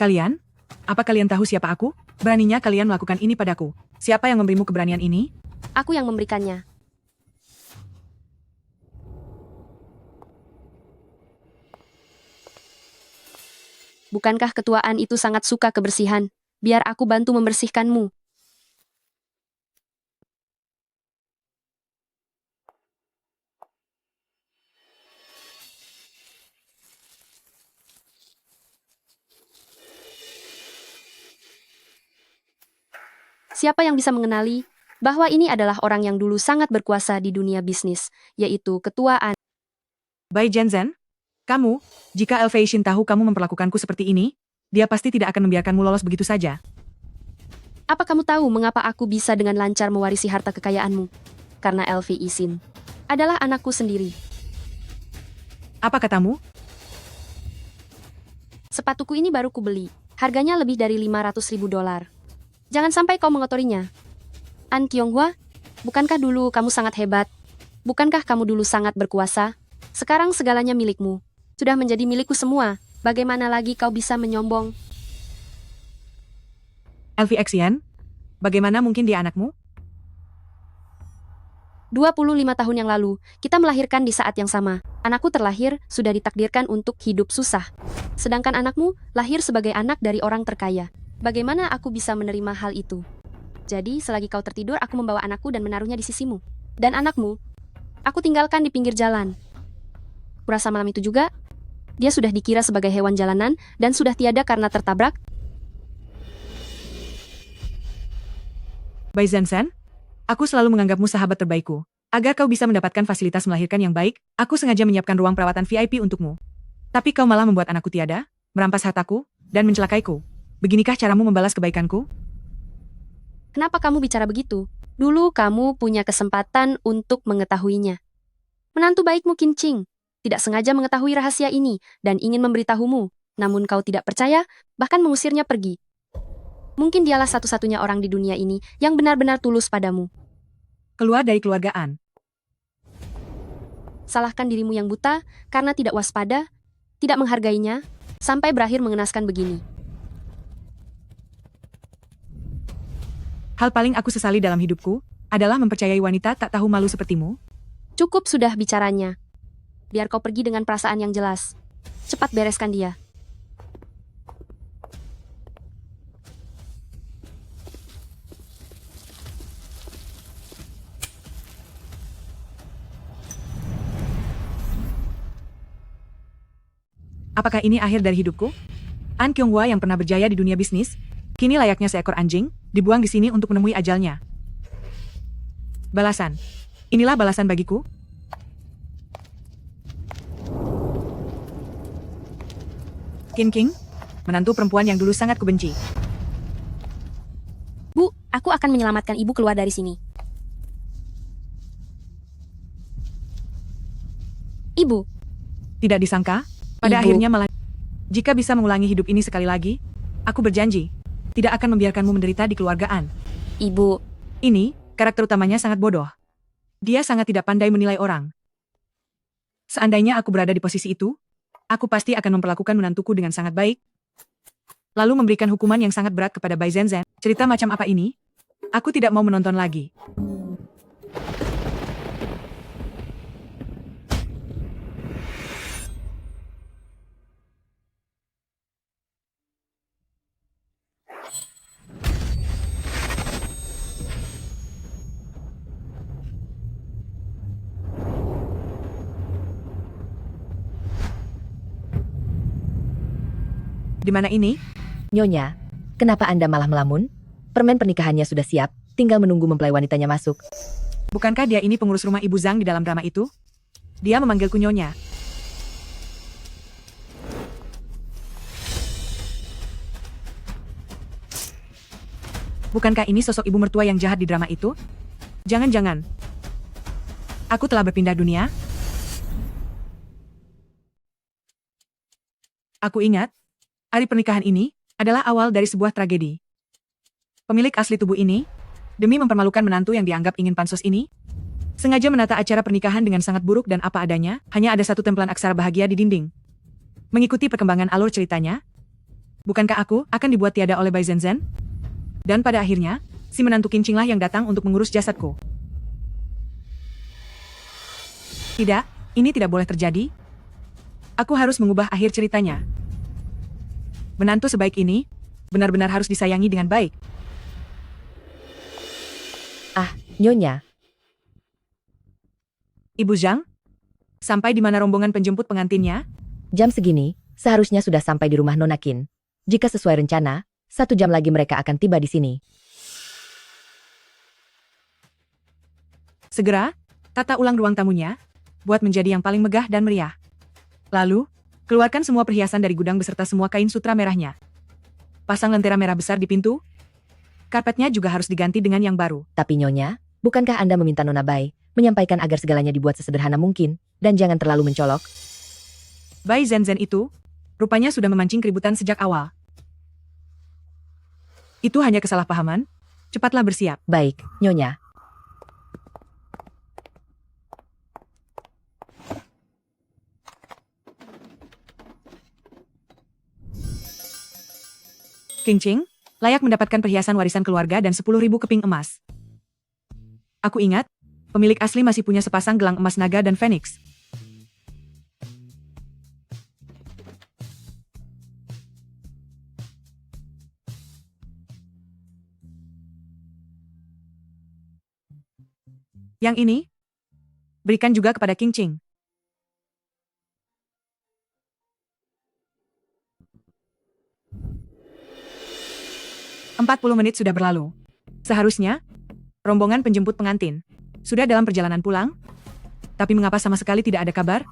Kalian? Apa kalian tahu siapa aku? Beraninya kalian melakukan ini padaku. Siapa yang memberimu keberanian ini? Aku yang memberikannya. Bukankah ketuaan itu sangat suka kebersihan? Biar aku bantu membersihkanmu. Siapa yang bisa mengenali bahwa ini adalah orang yang dulu sangat berkuasa di dunia bisnis, yaitu ketuaan. Bai Zhenzhen? Kamu? Jika Elfei Xin tahu kamu memperlakukanku seperti ini, dia pasti tidak akan membiarkanmu lolos begitu saja. Apa kamu tahu mengapa aku bisa dengan lancar mewarisi harta kekayaanmu? Karena Elfei Xin adalah anakku sendiri. Apa katamu? Sepatuku ini baru kubeli. Harganya lebih dari $500.000. Jangan sampai kau mengotorinya. An Kyonghwa, bukankah dulu kamu sangat hebat? Bukankah kamu dulu sangat berkuasa? Sekarang segalanya milikmu. Sudah menjadi milikku semua. Bagaimana lagi kau bisa menyombong? Elfei Xian? Bagaimana mungkin dia anakmu? 25 tahun yang lalu, kita melahirkan di saat yang sama. Anakku terlahir, sudah ditakdirkan untuk hidup susah. Sedangkan anakmu lahir sebagai anak dari orang terkaya. Bagaimana aku bisa menerima hal itu? Jadi, selagi kau tertidur, aku membawa anakku dan menaruhnya di sisimu. Dan anakmu, aku tinggalkan di pinggir jalan. Kurasa malam itu juga, dia sudah dikira sebagai hewan jalanan dan sudah tiada karena tertabrak. Bai Zhenzhen? Aku selalu menganggapmu sahabat terbaikku. Agar kau bisa mendapatkan fasilitas melahirkan yang baik, aku sengaja menyiapkan ruang perawatan VIP untukmu. Tapi kau malah membuat anakku tiada, merampas hartaku, dan mencelakaiku. Beginikah caramu membalas kebaikanku? Kenapa kamu bicara begitu? Dulu kamu punya kesempatan untuk mengetahuinya. Menantu baikmu Qin Ching tidak sengaja mengetahui rahasia ini dan ingin memberitahumu, namun kau tidak percaya, bahkan mengusirnya pergi. Mungkin dialah satu-satunya orang di dunia ini yang benar-benar tulus padamu. Keluar dari keluargaan. Salahkan dirimu yang buta karena tidak waspada, tidak menghargainya, sampai berakhir mengenaskan begini. Hal paling aku sesali dalam hidupku adalah mempercayai wanita tak tahu malu sepertimu. Cukup sudah bicaranya. Biar kau pergi dengan perasaan yang jelas. Cepat bereskan dia. Apakah ini akhir dari hidupku? An Kyonghwa yang pernah berjaya di dunia bisnis, kini layaknya seekor anjing, dibuang di sini untuk menemui ajalnya. Balasan. Inilah balasan bagiku. Qin King, menantu perempuan yang dulu sangat kubenci. Bu, aku akan menyelamatkan ibu keluar dari sini. Ibu. Tidak disangka, pada Ibu. akhirnya malah... Jika bisa mengulangi hidup ini sekali lagi, aku berjanji, tidak akan membiarkanmu menderita di keluargaan. Ibu. Ini, karakter utamanya sangat bodoh. Dia sangat tidak pandai menilai orang. Seandainya aku berada di posisi itu, aku pasti akan memperlakukan menantuku dengan sangat baik, lalu memberikan hukuman yang sangat berat kepada Bai Zhenzhen. Cerita macam apa ini? Aku tidak mau menonton lagi. Di mana ini? Nyonya, kenapa Anda malah melamun? Permen pernikahannya sudah siap, tinggal menunggu mempelai wanitanya masuk. Bukankah dia ini pengurus rumah Ibu Zhang di dalam drama itu? Dia memanggilku Nyonya. Bukankah ini sosok ibu mertua yang jahat di drama itu? Jangan-jangan. Aku telah berpindah dunia? Aku ingat, hari pernikahan ini adalah awal dari sebuah tragedi. Pemilik asli tubuh ini, demi mempermalukan menantu yang dianggap ingin pansos ini, sengaja menata acara pernikahan dengan sangat buruk dan apa adanya, hanya ada satu tempelan aksara bahagia di dinding. Mengikuti perkembangan alur ceritanya, Bukankah aku akan dibuat tiada oleh Bai Zhenzhen? Dan pada akhirnya, si menantu Qingqing lah yang datang untuk mengurus jasadku. Tidak, ini tidak boleh terjadi. Aku harus mengubah akhir ceritanya. Menantu sebaik ini, benar-benar harus disayangi dengan baik. Ah, Nyonya, Ibu Zhang? Sampai di mana rombongan penjemput pengantinnya? jam segini, seharusnya sudah sampai di rumah Nona Qin. Jika sesuai rencana, 1 jam lagi mereka akan tiba di sini. Segera, tata ulang ruang tamunya, buat menjadi yang paling megah dan meriah. Lalu, keluarkan semua perhiasan dari gudang beserta semua kain sutra merahnya. Pasang lentera merah besar di pintu. Karpetnya juga harus diganti dengan yang baru. Tapi Nyonya, bukankah Anda meminta Nona Bai menyampaikan agar segalanya dibuat sesederhana mungkin, dan jangan terlalu mencolok? Bai Zhenzhen itu, rupanya sudah memancing keributan sejak awal. Itu hanya kesalahpahaman. Cepatlah bersiap. Baik, Nyonya. Qingqing, layak mendapatkan perhiasan warisan keluarga dan 10.000 keping emas. Aku ingat, pemilik asli masih punya sepasang gelang emas naga dan Phoenix. Yang ini, berikan juga kepada Qingqing. 40 menit sudah berlalu. Seharusnya, rombongan penjemput pengantin sudah dalam perjalanan pulang, tapi mengapa sama sekali tidak ada kabar?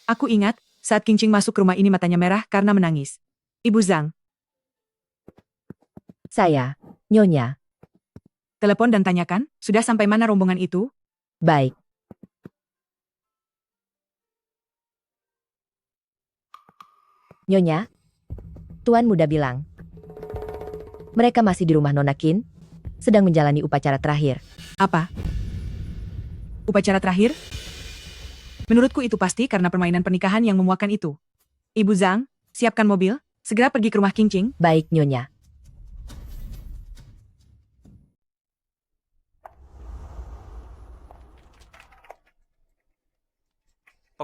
Aku ingat, saat Qingqing masuk ke rumah ini matanya merah karena menangis. Ibu Zhang, Saya, Nyonya. telepon dan tanyakan, sudah sampai mana rombongan itu? Baik. Nyonya, Tuan Muda bilang, mereka masih di rumah Nona Qin, sedang menjalani upacara terakhir. Apa? Upacara terakhir? Menurutku itu pasti karena permainan pernikahan yang memuakan itu. Ibu Zhang, siapkan mobil, segera pergi ke rumah Qingqing. Baik, Nyonya.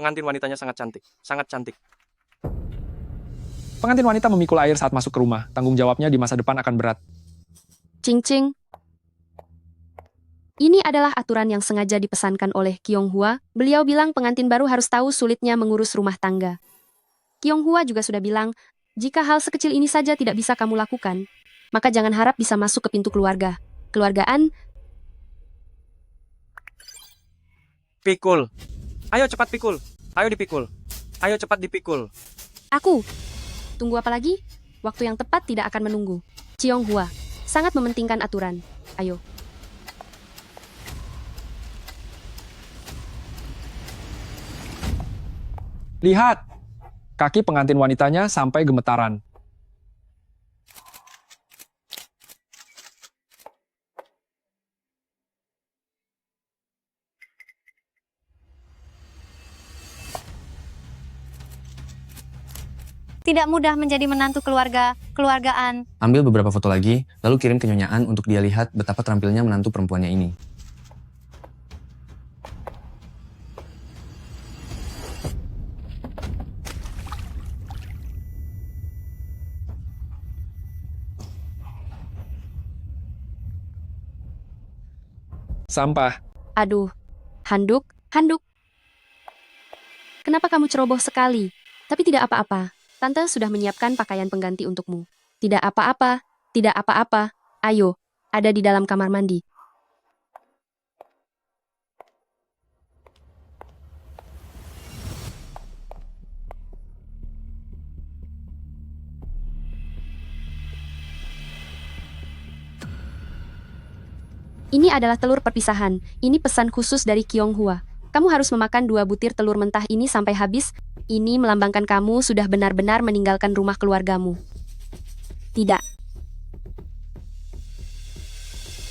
Pengantin wanitanya sangat cantik, sangat cantik. Pengantin wanita memikul air saat masuk ke rumah. Tanggung jawabnya di masa depan akan berat. Qingqing. Ini adalah aturan yang sengaja dipesankan oleh Qiong-hua. Beliau bilang pengantin baru harus tahu sulitnya mengurus rumah tangga. Qiong-hua juga sudah bilang, jika hal sekecil ini saja tidak bisa kamu lakukan, maka jangan harap bisa masuk ke pintu keluarga. Keluargaan, Pikul. Ayo cepat pikul. Ayo dipikul. Ayo cepat dipikul. aku. Tunggu apa lagi? Waktu yang tepat tidak akan menunggu. Qiong-hua sangat mementingkan aturan. Ayo. Lihat. Kaki pengantin wanitanya sampai gemetaran. Tidak mudah menjadi menantu keluargaan. Ambil beberapa foto lagi, lalu kirim ke Nyonya An untuk dia lihat betapa terampilnya menantu perempuannya ini. Sampah. Aduh. Handuk, handuk. Kenapa kamu ceroboh sekali? Tapi tidak apa-apa. Tante sudah menyiapkan pakaian pengganti untukmu. Tidak apa-apa, tidak apa-apa. Ayo, ada di dalam kamar mandi. Ini adalah telur perpisahan. Ini pesan khusus dari Qiong-hua. Kamu harus memakan 2 butir telur mentah ini sampai habis. Ini melambangkan kamu sudah benar-benar meninggalkan rumah keluargamu. Tidak.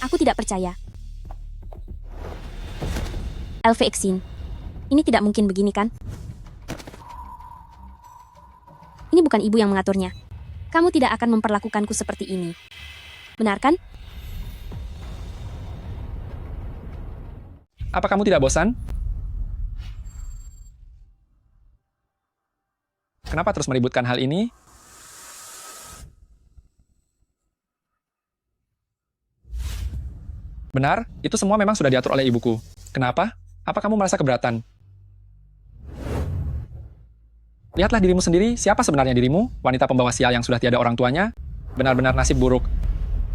Aku tidak percaya. Elfexin, ini tidak mungkin begini kan? Ini bukan ibu yang mengaturnya. Kamu tidak akan memperlakukanku seperti ini. Benar kan? Apa kamu tidak bosan? Kenapa terus meributkan hal ini? Benar, itu semua memang sudah diatur oleh ibuku. Kenapa? Apa kamu merasa keberatan? Lihatlah dirimu sendiri, siapa sebenarnya dirimu? Wanita pembawa sial yang sudah tiada orang tuanya? Benar-benar nasib buruk.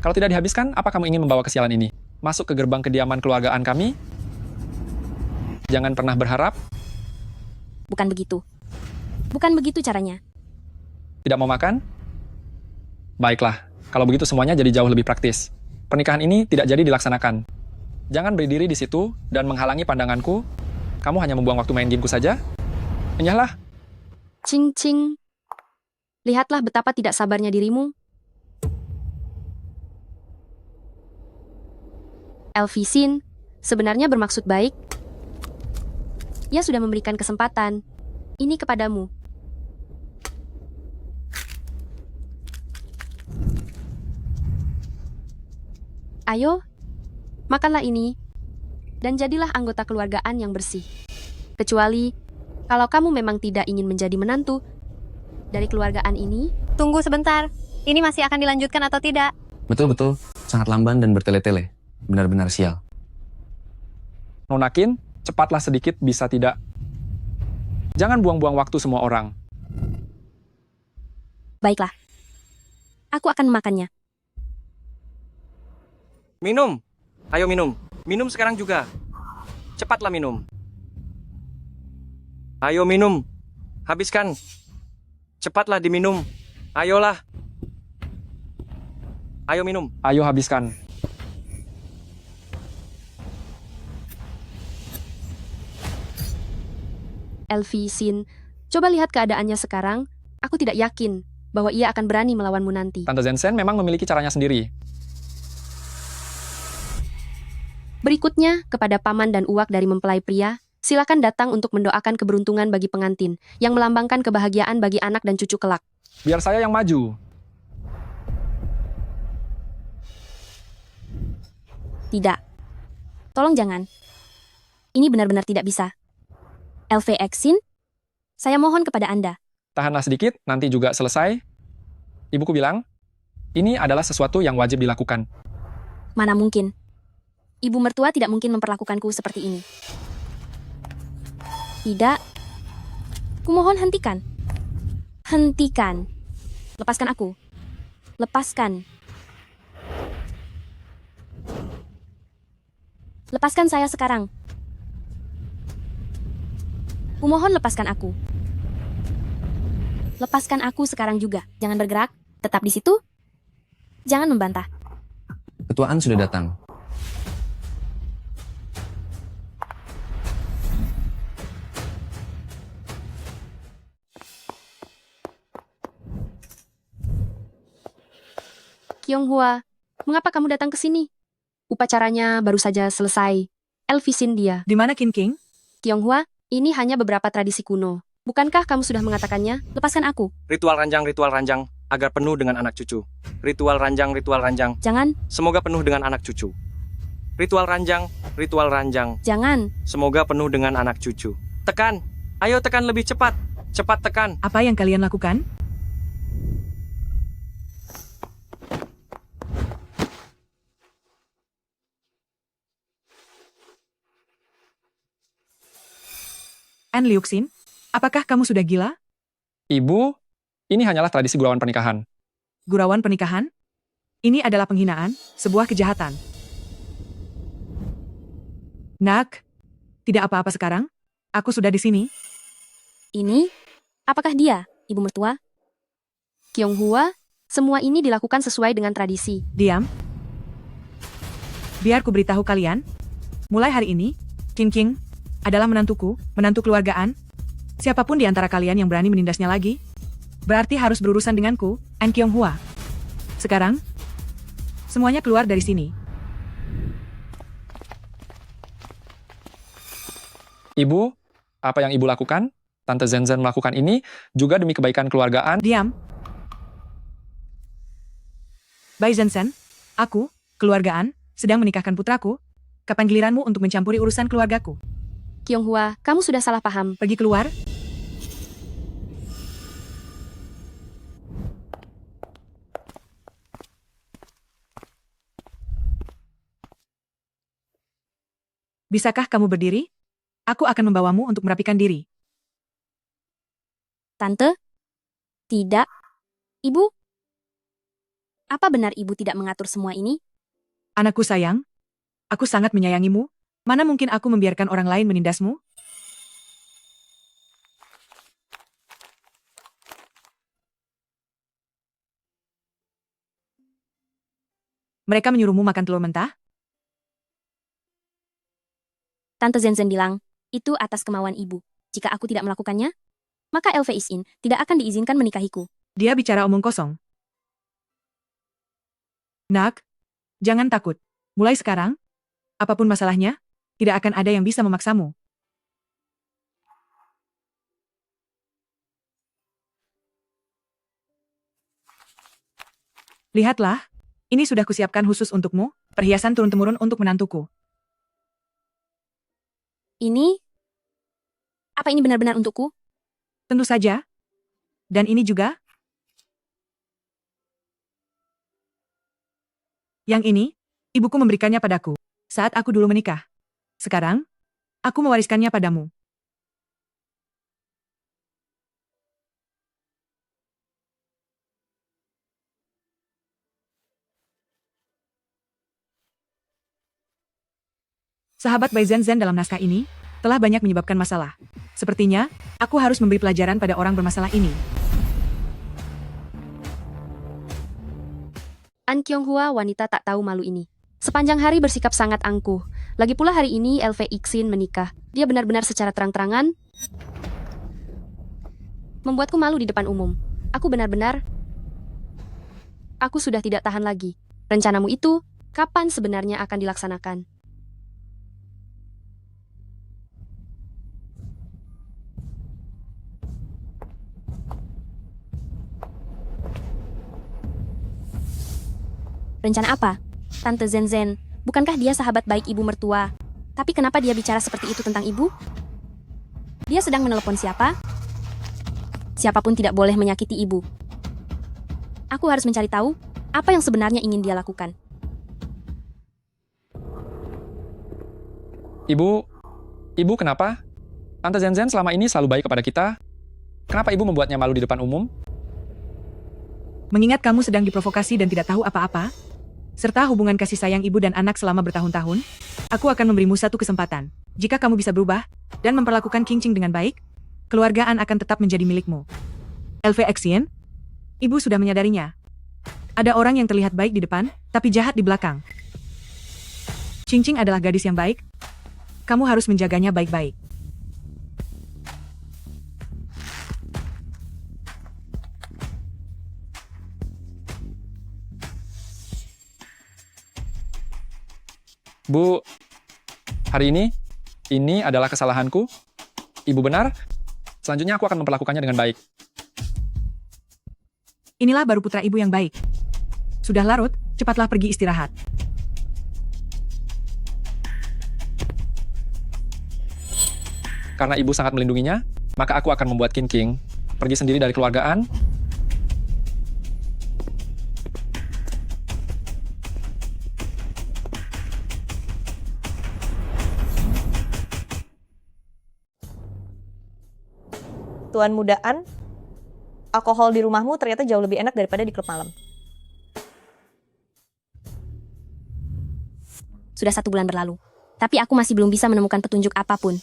Kalau tidak dihabiskan, apa kamu ingin membawa kesialan ini? Masuk ke gerbang kediaman keluargaan kami? Jangan pernah berharap. Bukan begitu. Bukan begitu caranya. Tidak mau makan? Baiklah, kalau begitu semuanya jadi jauh lebih praktis. Pernikahan ini tidak jadi dilaksanakan. Jangan berdiri di situ dan menghalangi pandanganku. Kamu hanya membuang waktu main gameku saja. Enyahlah. Cing-cing. Lihatlah betapa tidak sabarnya dirimu. Elvisin, sebenarnya bermaksud baik. Ia sudah memberikan kesempatan. Ini kepadamu. Ayo, makanlah ini, dan jadilah anggota keluargaan yang bersih. Kecuali, kalau kamu memang tidak ingin menjadi menantu dari keluargaan ini. Tunggu sebentar. Ini masih akan dilanjutkan atau tidak? Betul-betul, sangat lamban dan bertele-tele. Benar-benar sial. Nonakin, cepatlah sedikit bisa tidak. Jangan buang-buang waktu semua orang. Baiklah, aku akan memakannya. Minum. Ayo minum. Minum sekarang juga. Cepatlah minum. Ayo minum. Habiskan. Cepatlah diminum. Ayolah. Ayo minum. Ayo habiskan. Elvisin, coba lihat keadaannya sekarang. Aku tidak yakin bahwa ia akan berani melawanmu nanti. Tante Zensen memang memiliki caranya sendiri. Berikutnya, kepada paman dan uak dari mempelai pria, silakan datang untuk mendoakan keberuntungan bagi pengantin, yang melambangkan kebahagiaan bagi anak dan cucu kelak. Biar saya yang maju. Tidak. Tolong jangan. Ini benar-benar tidak bisa. LVXin, saya mohon kepada Anda. Tahanlah sedikit, nanti juga selesai. Ibuku bilang, ini adalah sesuatu yang wajib dilakukan. Mana mungkin. Ibu mertua tidak mungkin memperlakukanku seperti ini. Tidak. Kumohon hentikan. Hentikan. Lepaskan aku. Lepaskan. Lepaskan saya sekarang. Kumohon lepaskan aku. Lepaskan aku sekarang juga. Jangan bergerak. Tetap di situ. Jangan membantah. Ketuaan sudah datang. Kyonghwa, mengapa kamu datang ke sini? Upacaranya baru saja selesai. Elvisin dia. Di mana King King? Kyonghwa, ini hanya beberapa tradisi kuno. Bukankah kamu sudah mengatakannya? Lepaskan aku. Ritual ranjang, agar penuh dengan anak cucu. Ritual ranjang. Jangan, Semoga penuh dengan anak cucu. Ritual ranjang. jangan. Semoga penuh dengan anak cucu. Tekan. Ayo tekan lebih cepat. Cepat tekan. Apa yang kalian lakukan? An Liuxin, apakah kamu sudah gila? Ibu, ini hanyalah tradisi gurauan pernikahan. Gurauan pernikahan? Ini adalah penghinaan, sebuah kejahatan. Nak, tidak apa-apa sekarang. Aku sudah di sini. Ini? Apakah dia, ibu mertua? Kyonghwa, semua ini dilakukan sesuai dengan tradisi. Diam. Biar ku beritahu kalian. Mulai hari ini, King King, adalah menantuku, menantu keluargaan. Siapapun di antara kalian yang berani menindasnya lagi, berarti harus berurusan denganku, An Kyong Hwa. Sekarang, semuanya keluar dari sini. Ibu, apa yang ibu lakukan? Tante Zenzen melakukan ini juga demi kebaikan keluargaan. Diam. Bai Zhensen, aku, keluargaan, sedang menikahkan putraku. Kapan giliranmu untuk mencampuri urusan keluargaku? Kyong Hwa, kamu sudah salah paham. Pergi keluar. Bisakah kamu berdiri? Aku akan membawamu untuk merapikan diri. Tante? Tidak. Ibu? Apa benar ibu tidak mengatur semua ini? Anakku sayang, aku sangat menyayangimu. Mana mungkin aku membiarkan orang lain menindasmu? Mereka menyuruhmu makan telur mentah? Tante Zenzen bilang, itu atas kemauan ibu. Jika aku tidak melakukannya, maka LV Isin tidak akan diizinkan menikahiku. Dia bicara omong kosong. Nak, jangan takut. Mulai sekarang, apapun masalahnya, tidak akan ada yang bisa memaksamu. Lihatlah, ini sudah kusiapkan khusus untukmu, perhiasan turun-temurun untuk menantuku. Ini? Apa ini benar-benar untukku? Tentu saja. Dan ini juga. Yang ini, ibuku memberikannya padaku saat aku dulu menikah. Sekarang, aku mewariskannya padamu. Sahabat Bai Zhenzen dalam naskah ini telah banyak menyebabkan masalah. Sepertinya, aku harus memberi pelajaran pada orang bermasalah ini. An Kyong Hwa, wanita tak tahu malu ini. Sepanjang hari bersikap sangat angkuh. Lagi pula hari ini LV Ixin menikah. Dia benar-benar secara terang-terangan membuatku malu di depan umum. Aku benar-benar... Aku sudah tidak tahan lagi. Rencanamu itu, kapan sebenarnya akan dilaksanakan? Rencana apa? Tante Zenzen, bukankah dia sahabat baik ibu mertua? Tapi kenapa dia bicara seperti itu tentang ibu? Dia sedang menelepon siapa? Siapapun tidak boleh menyakiti ibu. Aku harus mencari tahu apa yang sebenarnya ingin dia lakukan. Ibu kenapa? Tante Zenzen selama ini selalu baik kepada kita. Kenapa ibu membuatnya malu di depan umum? Mengingat kamu sedang diprovokasi dan tidak tahu apa-apa, serta hubungan kasih sayang ibu dan anak selama bertahun-tahun, aku akan memberimu satu kesempatan. Jika kamu bisa berubah dan memperlakukan King Ching dengan baik, keluargaan akan tetap menjadi milikmu. LV Xian, ibu sudah menyadarinya. Ada orang yang terlihat baik di depan, tapi jahat di belakang. Ching Ching adalah gadis yang baik. Kamu harus menjaganya baik-baik. Bu, hari ini adalah kesalahanku. Ibu benar. Selanjutnya aku akan memperlakukannya dengan baik. Inilah baru putra ibu yang baik. Sudah larut, cepatlah pergi istirahat. Karena ibu sangat melindunginya, maka aku akan membuat King King pergi sendiri dari keluargaan. Tuan Mudaan, alkohol di rumahmu ternyata jauh lebih enak daripada di klub malam. Sudah 1 bulan berlalu, tapi aku masih belum bisa menemukan petunjuk apapun.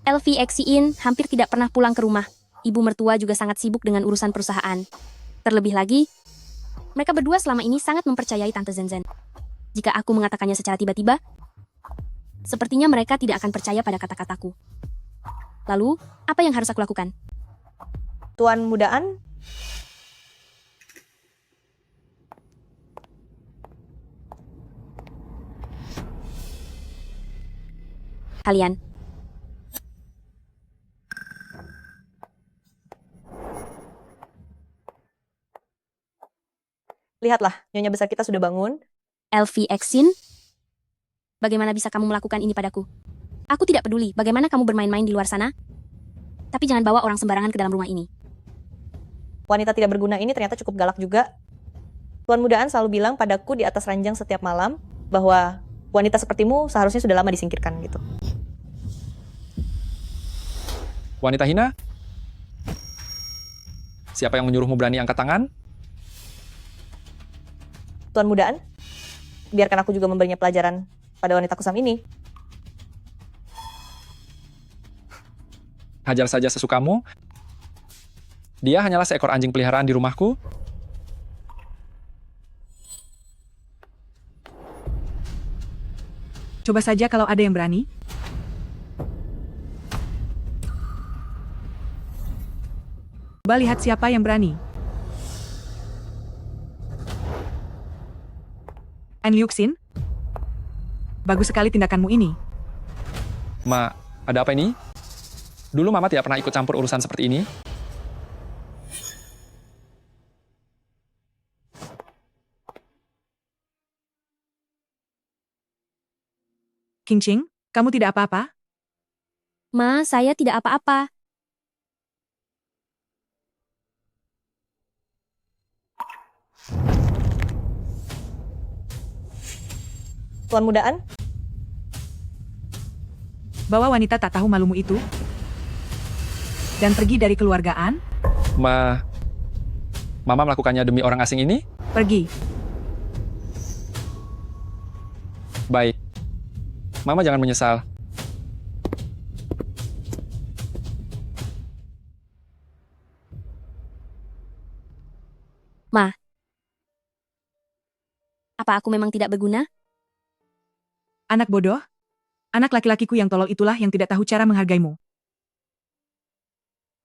LV Xiin hampir tidak pernah pulang ke rumah. Ibu mertua juga sangat sibuk dengan urusan perusahaan. Terlebih lagi, mereka berdua selama ini sangat mempercayai Tante Zenzen. Jika aku mengatakannya secara tiba-tiba, Sepertinya mereka tidak akan percaya pada kata-kataku. Lalu, apa yang harus aku lakukan? Tuan Muda An, Kalian, lihatlah, Nyonya besar kita sudah bangun. LV Exin, bagaimana bisa kamu melakukan ini padaku? Aku tidak peduli bagaimana kamu bermain-main di luar sana, tapi jangan bawa orang sembarangan ke dalam rumah ini. Wanita tidak berguna ini ternyata cukup galak juga. Tuan Muda An selalu bilang padaku di atas ranjang setiap malam bahwa wanita sepertimu seharusnya sudah lama disingkirkan gitu. Wanita hina? Siapa yang menyuruhmu berani angkat tangan? Tuan Muda An, biarkan aku juga memberinya pelajaran pada wanita kusam ini. Hajar saja sesukamu. Dia hanyalah seekor anjing peliharaan di rumahku. Coba saja kalau ada yang berani. Coba lihat siapa yang berani. An Liuxin? Bagus sekali tindakanmu ini. Ma, ada apa ini? Dulu Mama tidak pernah ikut campur urusan seperti ini. Qingqing, kamu tidak apa-apa? Ma, saya tidak apa-apa. Tuan Muda An, Bawa wanita tak tahu malumu itu dan pergi dari keluargaan? Mama melakukannya demi orang asing ini? Pergi. Baik. Mama jangan menyesal. Ma, apa aku memang tidak berguna? Anak bodoh? Anak laki-lakiku yang tolol itulah yang tidak tahu cara menghargaimu.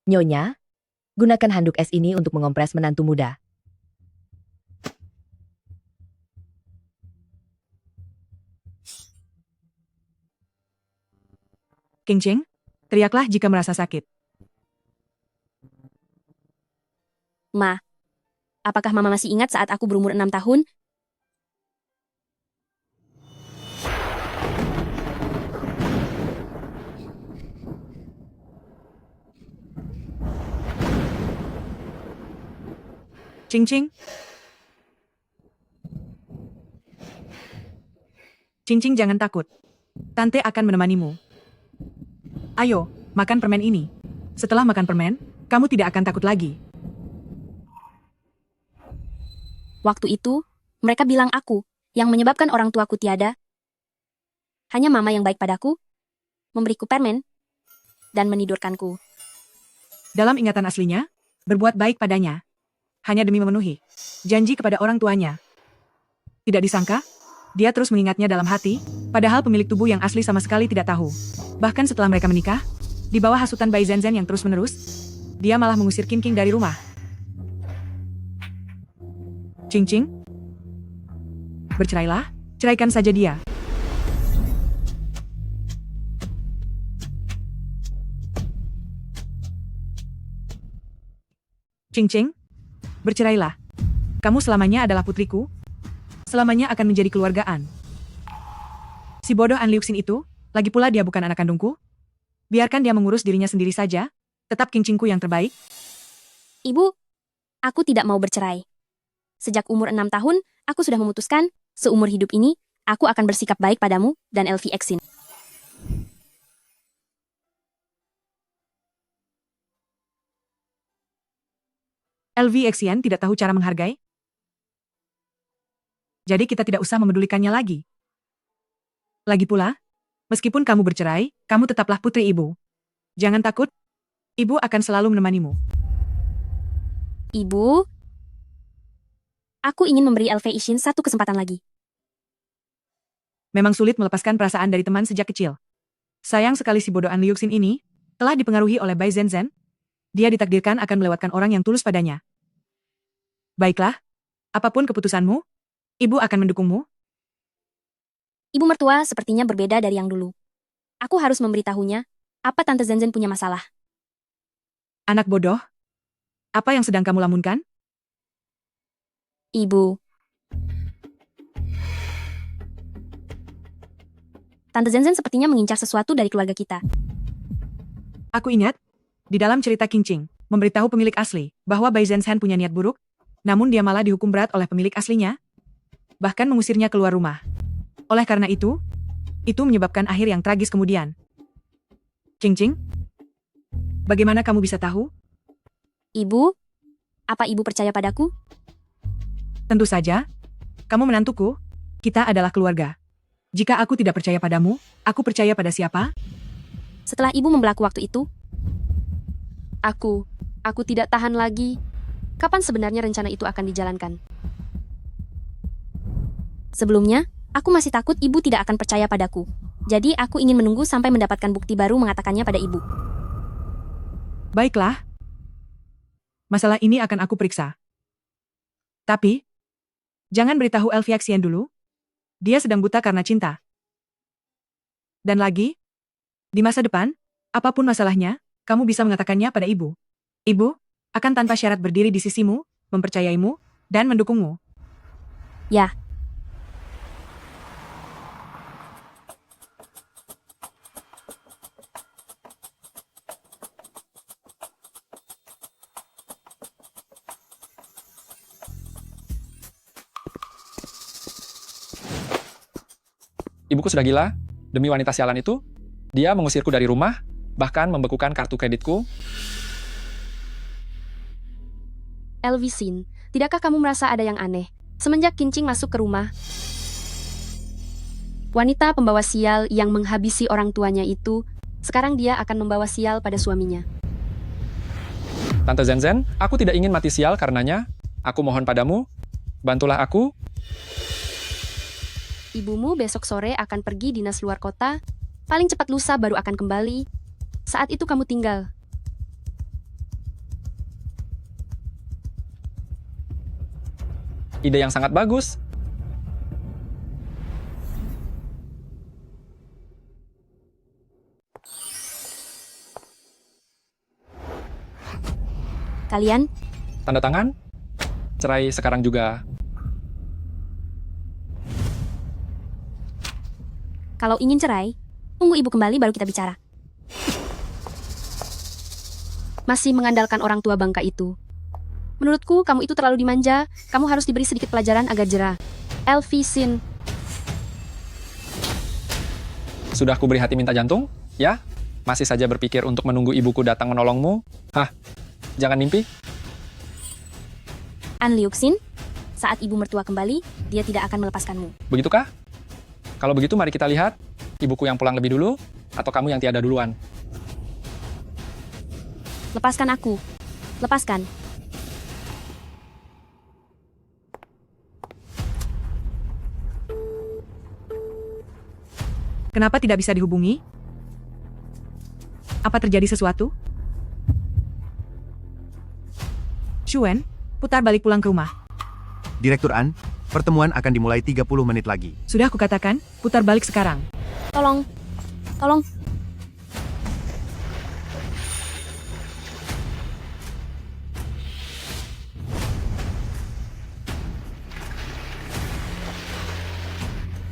Nyonya, gunakan handuk es ini untuk mengompres menantu muda. Qingqing, teriaklah jika merasa sakit. Ma, apakah Mama masih ingat saat aku berumur 6 tahun? Qingqing. Qingqing, jangan takut. Tante akan menemanimu. Ayo, makan permen ini. Setelah makan permen, kamu tidak akan takut lagi. Waktu itu, mereka bilang aku, yang menyebabkan orang tuaku tiada. Hanya Mama yang baik padaku, memberiku permen, dan menidurkanku. Dalam ingatan aslinya, berbuat baik padanya. Hanya demi memenuhi janji kepada orang tuanya. Tidak disangka, dia terus mengingatnya dalam hati, padahal pemilik tubuh yang asli sama sekali tidak tahu. Bahkan setelah mereka menikah, di bawah hasutan Bai Zhenzhen yang terus-menerus, dia malah mengusir Qingqing dari rumah. Qingqing, bercerailah, ceraikan saja dia. Qingqing, bercerailah. Kamu selamanya adalah putriku. Selamanya akan menjadi keluargaan. Si bodoh An Liuxin itu, lagi pula dia bukan anak kandungku. Biarkan dia mengurus dirinya sendiri saja. Tetap Qingqingku yang terbaik. Ibu, aku tidak mau bercerai. Sejak umur 6 tahun, aku sudah memutuskan, seumur hidup ini, aku akan bersikap baik padamu dan LV Exin. LV Exian tidak tahu cara menghargai. Jadi kita tidak usah memedulikannya lagi. Lagi pula, meskipun kamu bercerai, kamu tetaplah putri ibu. Jangan takut, ibu akan selalu menemanimu. Ibu, aku ingin memberi LV Exin satu kesempatan lagi. Memang sulit melepaskan perasaan dari teman sejak kecil. Sayang sekali si bodoh An Liuxin ini telah dipengaruhi oleh Bai Zenzhen. Dia ditakdirkan akan melewatkan orang yang tulus padanya. Baiklah, apapun keputusanmu, ibu akan mendukungmu. Ibu mertua sepertinya berbeda dari yang dulu. Aku harus memberitahunya, apa Tante Zenzhen punya masalah. Anak bodoh, apa yang sedang kamu lamunkan? Ibu. Tante Zenzhen sepertinya mengincar sesuatu dari keluarga kita. Aku ingat, di dalam cerita Qingqing, memberitahu pemilik asli bahwa Bai Zenzhen punya niat buruk, namun dia malah dihukum berat oleh pemilik aslinya, bahkan mengusirnya keluar rumah. Oleh karena itu menyebabkan akhir yang tragis kemudian. Qingqing, bagaimana kamu bisa tahu? Ibu, apa ibu percaya padaku? Tentu saja, kamu menantuku, kita adalah keluarga. Jika aku tidak percaya padamu, aku percaya pada siapa? Setelah ibu membelaku waktu itu, aku tidak tahan lagi. Kapan sebenarnya rencana itu akan dijalankan? Sebelumnya, aku masih takut ibu tidak akan percaya padaku. Jadi aku ingin menunggu sampai mendapatkan bukti baru mengatakannya pada ibu. Baiklah. Masalah ini akan aku periksa. Tapi, jangan beritahu Elfia Xian dulu. Dia sedang buta karena cinta. Dan lagi, di masa depan, apapun masalahnya, kamu bisa mengatakannya pada ibu. Ibu akan tanpa syarat berdiri di sisimu, mempercayaimu, dan mendukungmu. Ya. Ibuku sudah gila. Demi wanita sialan itu, dia mengusirku dari rumah, bahkan membekukan kartu kreditku. Elvisin, tidakkah kamu merasa ada yang aneh? Semenjak Qingqing masuk ke rumah, wanita pembawa sial yang menghabisi orang tuanya itu, sekarang dia akan membawa sial pada suaminya. Tante Zenzhen, aku tidak ingin mati sial karenanya. Aku mohon padamu, bantulah aku. Ibumu besok sore akan pergi dinas luar kota, paling cepat lusa baru akan kembali. Saat itu kamu tinggal. Ide yang sangat bagus. Kalian, Tanda tangan. Cerai sekarang juga. kalau ingin cerai, tunggu ibu kembali baru kita bicara. Masih mengandalkan orang tua bangka itu. Menurutku, kamu itu terlalu dimanja. Kamu harus diberi sedikit pelajaran agar jera. Elvisin, Sudah kuberi hati minta jantung? Ya? Masih saja berpikir untuk menunggu ibuku datang menolongmu? Hah? Jangan mimpi? An Liuxin, saat ibu mertua kembali, dia tidak akan melepaskanmu. Begitukah? Kalau begitu mari kita lihat, ibuku yang pulang lebih dulu, atau kamu yang tiada duluan. Lepaskan aku. Lepaskan. Kenapa tidak bisa dihubungi? Apa terjadi sesuatu? Shuen, putar balik pulang ke rumah. Direktur An, pertemuan akan dimulai 30 menit lagi. Sudah kukatakan, putar balik sekarang. Tolong. Tolong.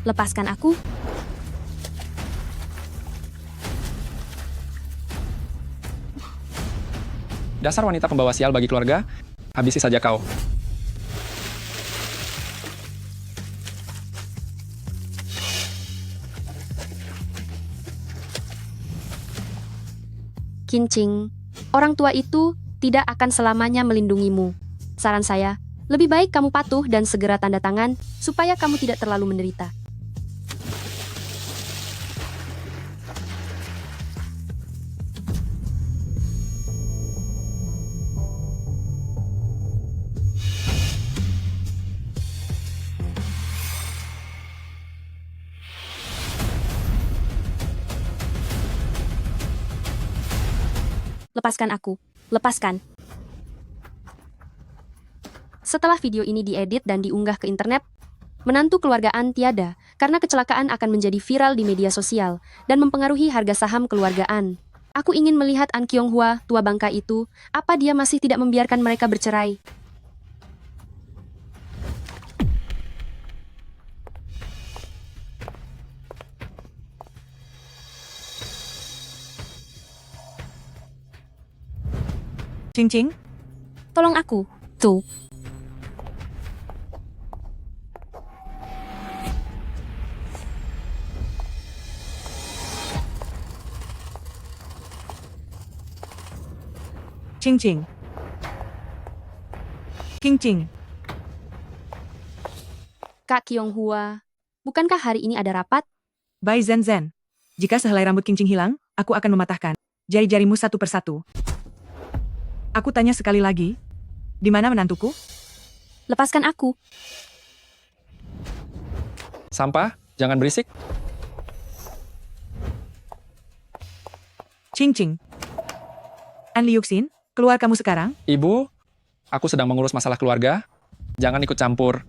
Lepaskan aku. Dasar wanita pembawa sial bagi keluarga, habisi saja kau. Qingqing, orang tua itu tidak akan selamanya melindungimu. Saran saya, lebih baik kamu patuh dan segera tanda tangan supaya kamu tidak terlalu menderita. Lepaskan aku. Lepaskan. Setelah video ini diedit dan diunggah ke internet, menantu keluarga An tiada karena kecelakaan akan menjadi viral di media sosial dan mempengaruhi harga saham keluarga An. Aku ingin melihat An Kyung-hwa, tua bangka itu, apa dia masih tidak membiarkan mereka bercerai. Cing-cing, Tolong aku. Tuh. cing-cing. King-cing. Kak Kyung-hwa, bukankah hari ini ada rapat? Bai Zen-zen. Jika sehelai rambut King-cing hilang, aku akan mematahkan jari-jarimu satu persatu. Aku tanya sekali lagi, di mana menantuku? Lepaskan aku. Sampah, jangan berisik. Cing-cing. An Liuxin, keluar kamu sekarang? Ibu, aku sedang mengurus masalah keluarga. Jangan ikut campur.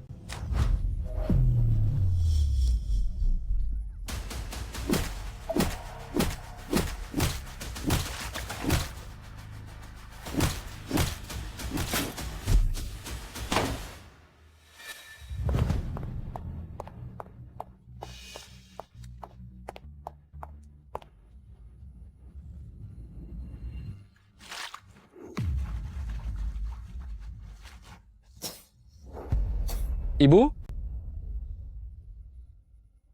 Ibu,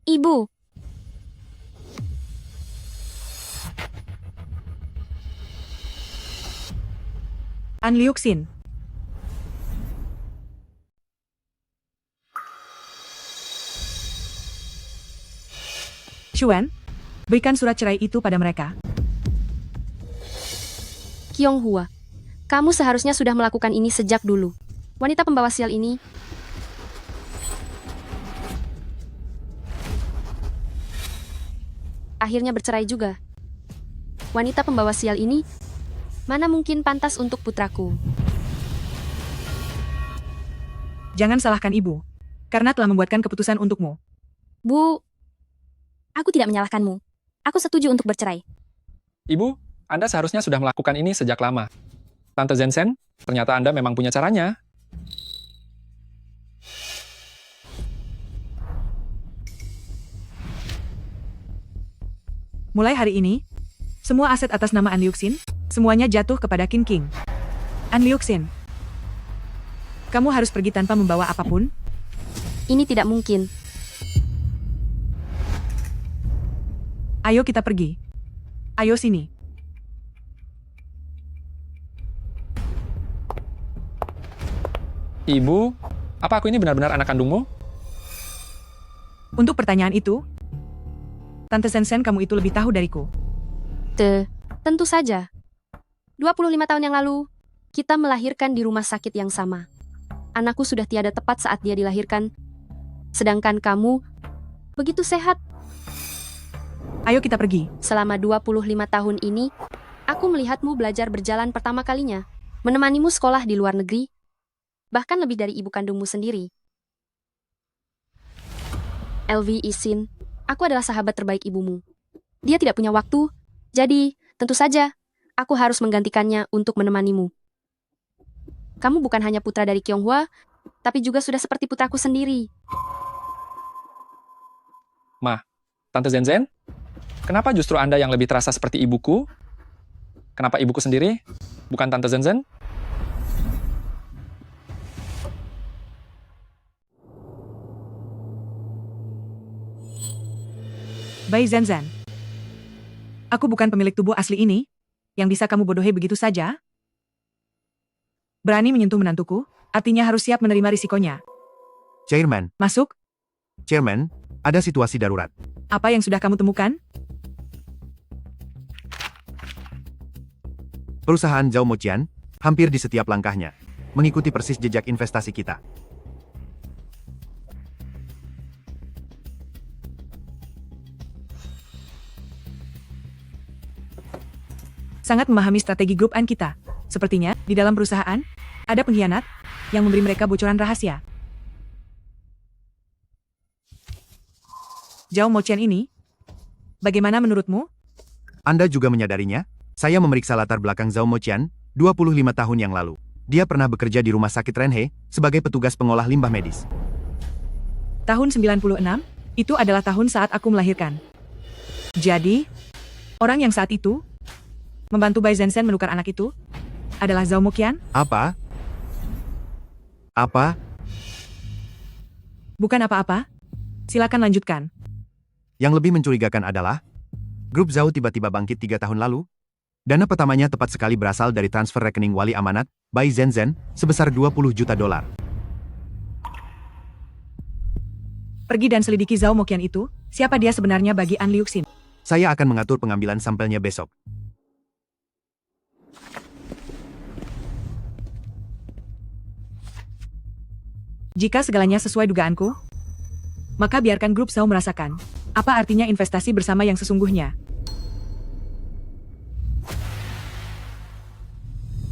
Ibu, An Liuxin. Xuan, berikan surat cerai itu pada mereka. Kyung-hwa, kamu seharusnya sudah melakukan ini sejak dulu. Wanita pembawa sial ini akhirnya bercerai juga. Wanita pembawa sial ini mana mungkin pantas untuk putraku. Jangan salahkan ibu, karena telah membuatkan keputusan untukmu. Bu, aku tidak menyalahkanmu. Aku setuju untuk bercerai. Ibu, Anda seharusnya sudah melakukan ini sejak lama. Tante Zensen, ternyata Anda memang punya caranya. Mulai hari ini, semua aset atas nama An Liuxin, semuanya jatuh kepada King King. An Liuxin, kamu harus pergi tanpa membawa apapun? Ini tidak mungkin. Ayo kita pergi. Ayo sini. Ibu, apa aku ini benar-benar anak kandungmu? Untuk pertanyaan itu, Tante Sensen kamu itu lebih tahu dariku. Tentu saja. 25 tahun yang lalu, kita melahirkan di rumah sakit yang sama. Anakku sudah tiada tepat saat dia dilahirkan. Sedangkan kamu begitu sehat. Ayo kita pergi. Selama 25 tahun ini, aku melihatmu belajar berjalan pertama kalinya, menemanimu sekolah di luar negeri, bahkan lebih dari ibu kandungmu sendiri. LV Isin, aku adalah sahabat terbaik ibumu. Dia tidak punya waktu, jadi tentu saja aku harus menggantikannya untuk menemanimu. Kamu bukan hanya putra dari Kyung-hwa, tapi juga sudah seperti putraku sendiri. Tante Zenzen, kenapa justru Anda yang lebih terasa seperti ibuku? Kenapa ibuku sendiri, bukan Tante Zenzen? Bai Zenzan. Aku bukan pemilik tubuh asli ini, yang bisa kamu bodohi begitu saja. Berani menyentuh menantuku, artinya harus siap menerima risikonya. Chairman, Masuk, Chairman, ada situasi darurat. apa yang sudah kamu temukan? Perusahaan Zhao Mochian, hampir di setiap langkahnya, mengikuti persis jejak investasi kita. sangat memahami strategi grup An kita. Sepertinya, di dalam perusahaan, ada pengkhianat yang memberi mereka bocoran rahasia. Zhao Moqian ini, bagaimana menurutmu? Anda juga menyadarinya? Saya memeriksa latar belakang Zhao Moqian 25 tahun yang lalu. Dia pernah bekerja di rumah sakit Renhe sebagai petugas pengolah limbah medis. Tahun 96, itu adalah tahun saat aku melahirkan. Jadi, orang yang saat itu membantu Bai Zhenzen menukar anak itu adalah Zhao Moqian? Apa? Apa? Bukan apa-apa. Silakan lanjutkan. Yang lebih mencurigakan adalah, grup Zhao tiba-tiba bangkit 3 tahun lalu. Dana pertamanya tepat sekali berasal dari transfer rekening wali amanat, Bai Zhenzen, sebesar 20 juta dolar. Pergi dan selidiki Zhao Moqian itu, siapa dia sebenarnya bagi An Liuxin. Saya akan mengatur pengambilan sampelnya besok. Jika segalanya sesuai dugaanku, maka biarkan grup Zhao merasakan apa artinya investasi bersama yang sesungguhnya.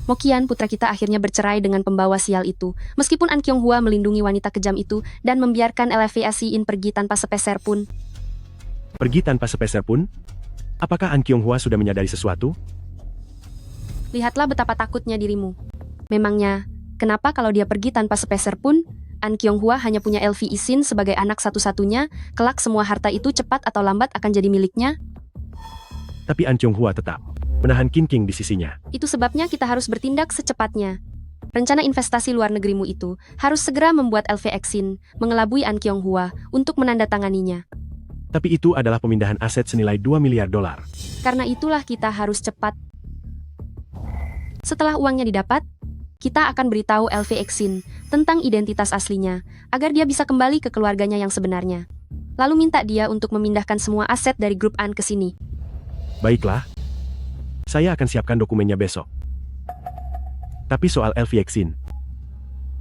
Moqian, putra kita akhirnya bercerai dengan pembawa sial itu. Meskipun An Qianghua melindungi wanita kejam itu dan membiarkan LVAC In pergi tanpa sepeser pun. Pergi tanpa sepeser pun? Apakah An Qianghua sudah menyadari sesuatu? Lihatlah betapa takutnya dirimu. Memangnya, kenapa kalau dia pergi tanpa sepeser pun, An Qianghua hanya punya LV Isin sebagai anak satu-satunya, kelak semua harta itu cepat atau lambat akan jadi miliknya? Tapi An Qianghua tetap menahan Qin King di sisinya. Itu sebabnya kita harus bertindak secepatnya. Rencana investasi luar negerimu itu harus segera membuat LV Exin mengelabui An Qianghua untuk menandatanganinya. Tapi itu adalah pemindahan aset senilai 2 miliar dolar. Karena itulah kita harus cepat. Setelah uangnya didapat, kita akan beritahu LV Exin tentang identitas aslinya, agar dia bisa kembali ke keluarganya yang sebenarnya. Lalu minta dia untuk memindahkan semua aset dari grup An ke sini. Baiklah. Saya akan siapkan dokumennya besok. Tapi soal LV Exin,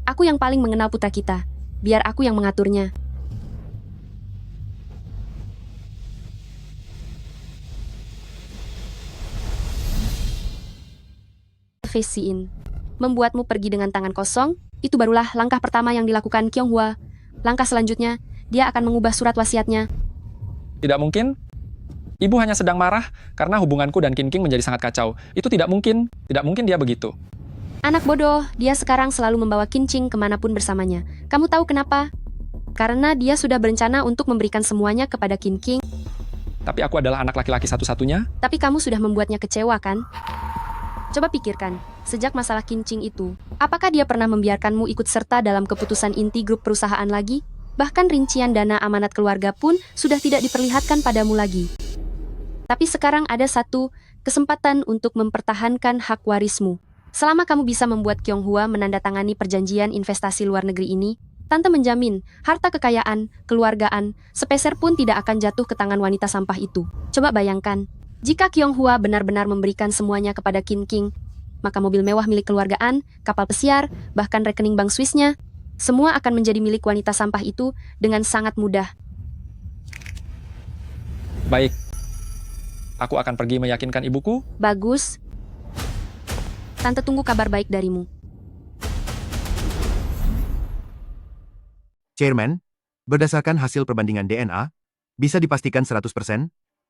Aku yang paling mengenal putra kita. Biar aku yang mengaturnya. LV membuatmu pergi dengan tangan kosong, itu barulah langkah pertama yang dilakukan Qianghua. Langkah selanjutnya, dia akan mengubah surat wasiatnya. Tidak mungkin. Ibu hanya sedang marah karena hubunganku dan Qin King menjadi sangat kacau. Itu tidak mungkin. Tidak mungkin dia begitu. Anak bodoh, dia sekarang selalu membawa Qin King kemanapun bersamanya. Kamu tahu kenapa? Karena dia sudah berencana untuk memberikan semuanya kepada Qin King. Tapi aku adalah anak laki-laki satu-satunya. Tapi kamu sudah membuatnya kecewa, kan? Coba pikirkan, sejak masalah Qin King itu, apakah dia pernah membiarkanmu ikut serta dalam keputusan inti grup perusahaan lagi? Bahkan rincian dana amanat keluarga pun sudah tidak diperlihatkan padamu lagi. Tapi sekarang ada satu kesempatan untuk mempertahankan hak warismu. Selama kamu bisa membuat Qianghua menandatangani perjanjian investasi luar negeri ini, Tante menjamin harta kekayaan, keluargaan, sepeser pun tidak akan jatuh ke tangan wanita sampah itu. Coba bayangkan, jika Qianghua benar-benar memberikan semuanya kepada Qin King, maka mobil mewah milik keluargaan, kapal pesiar, bahkan rekening bank Swissnya, semua akan menjadi milik wanita sampah itu dengan sangat mudah. Baik. Aku akan pergi meyakinkan ibuku. Bagus. Tante tunggu kabar baik darimu. Chairman, berdasarkan hasil perbandingan DNA, bisa dipastikan 100%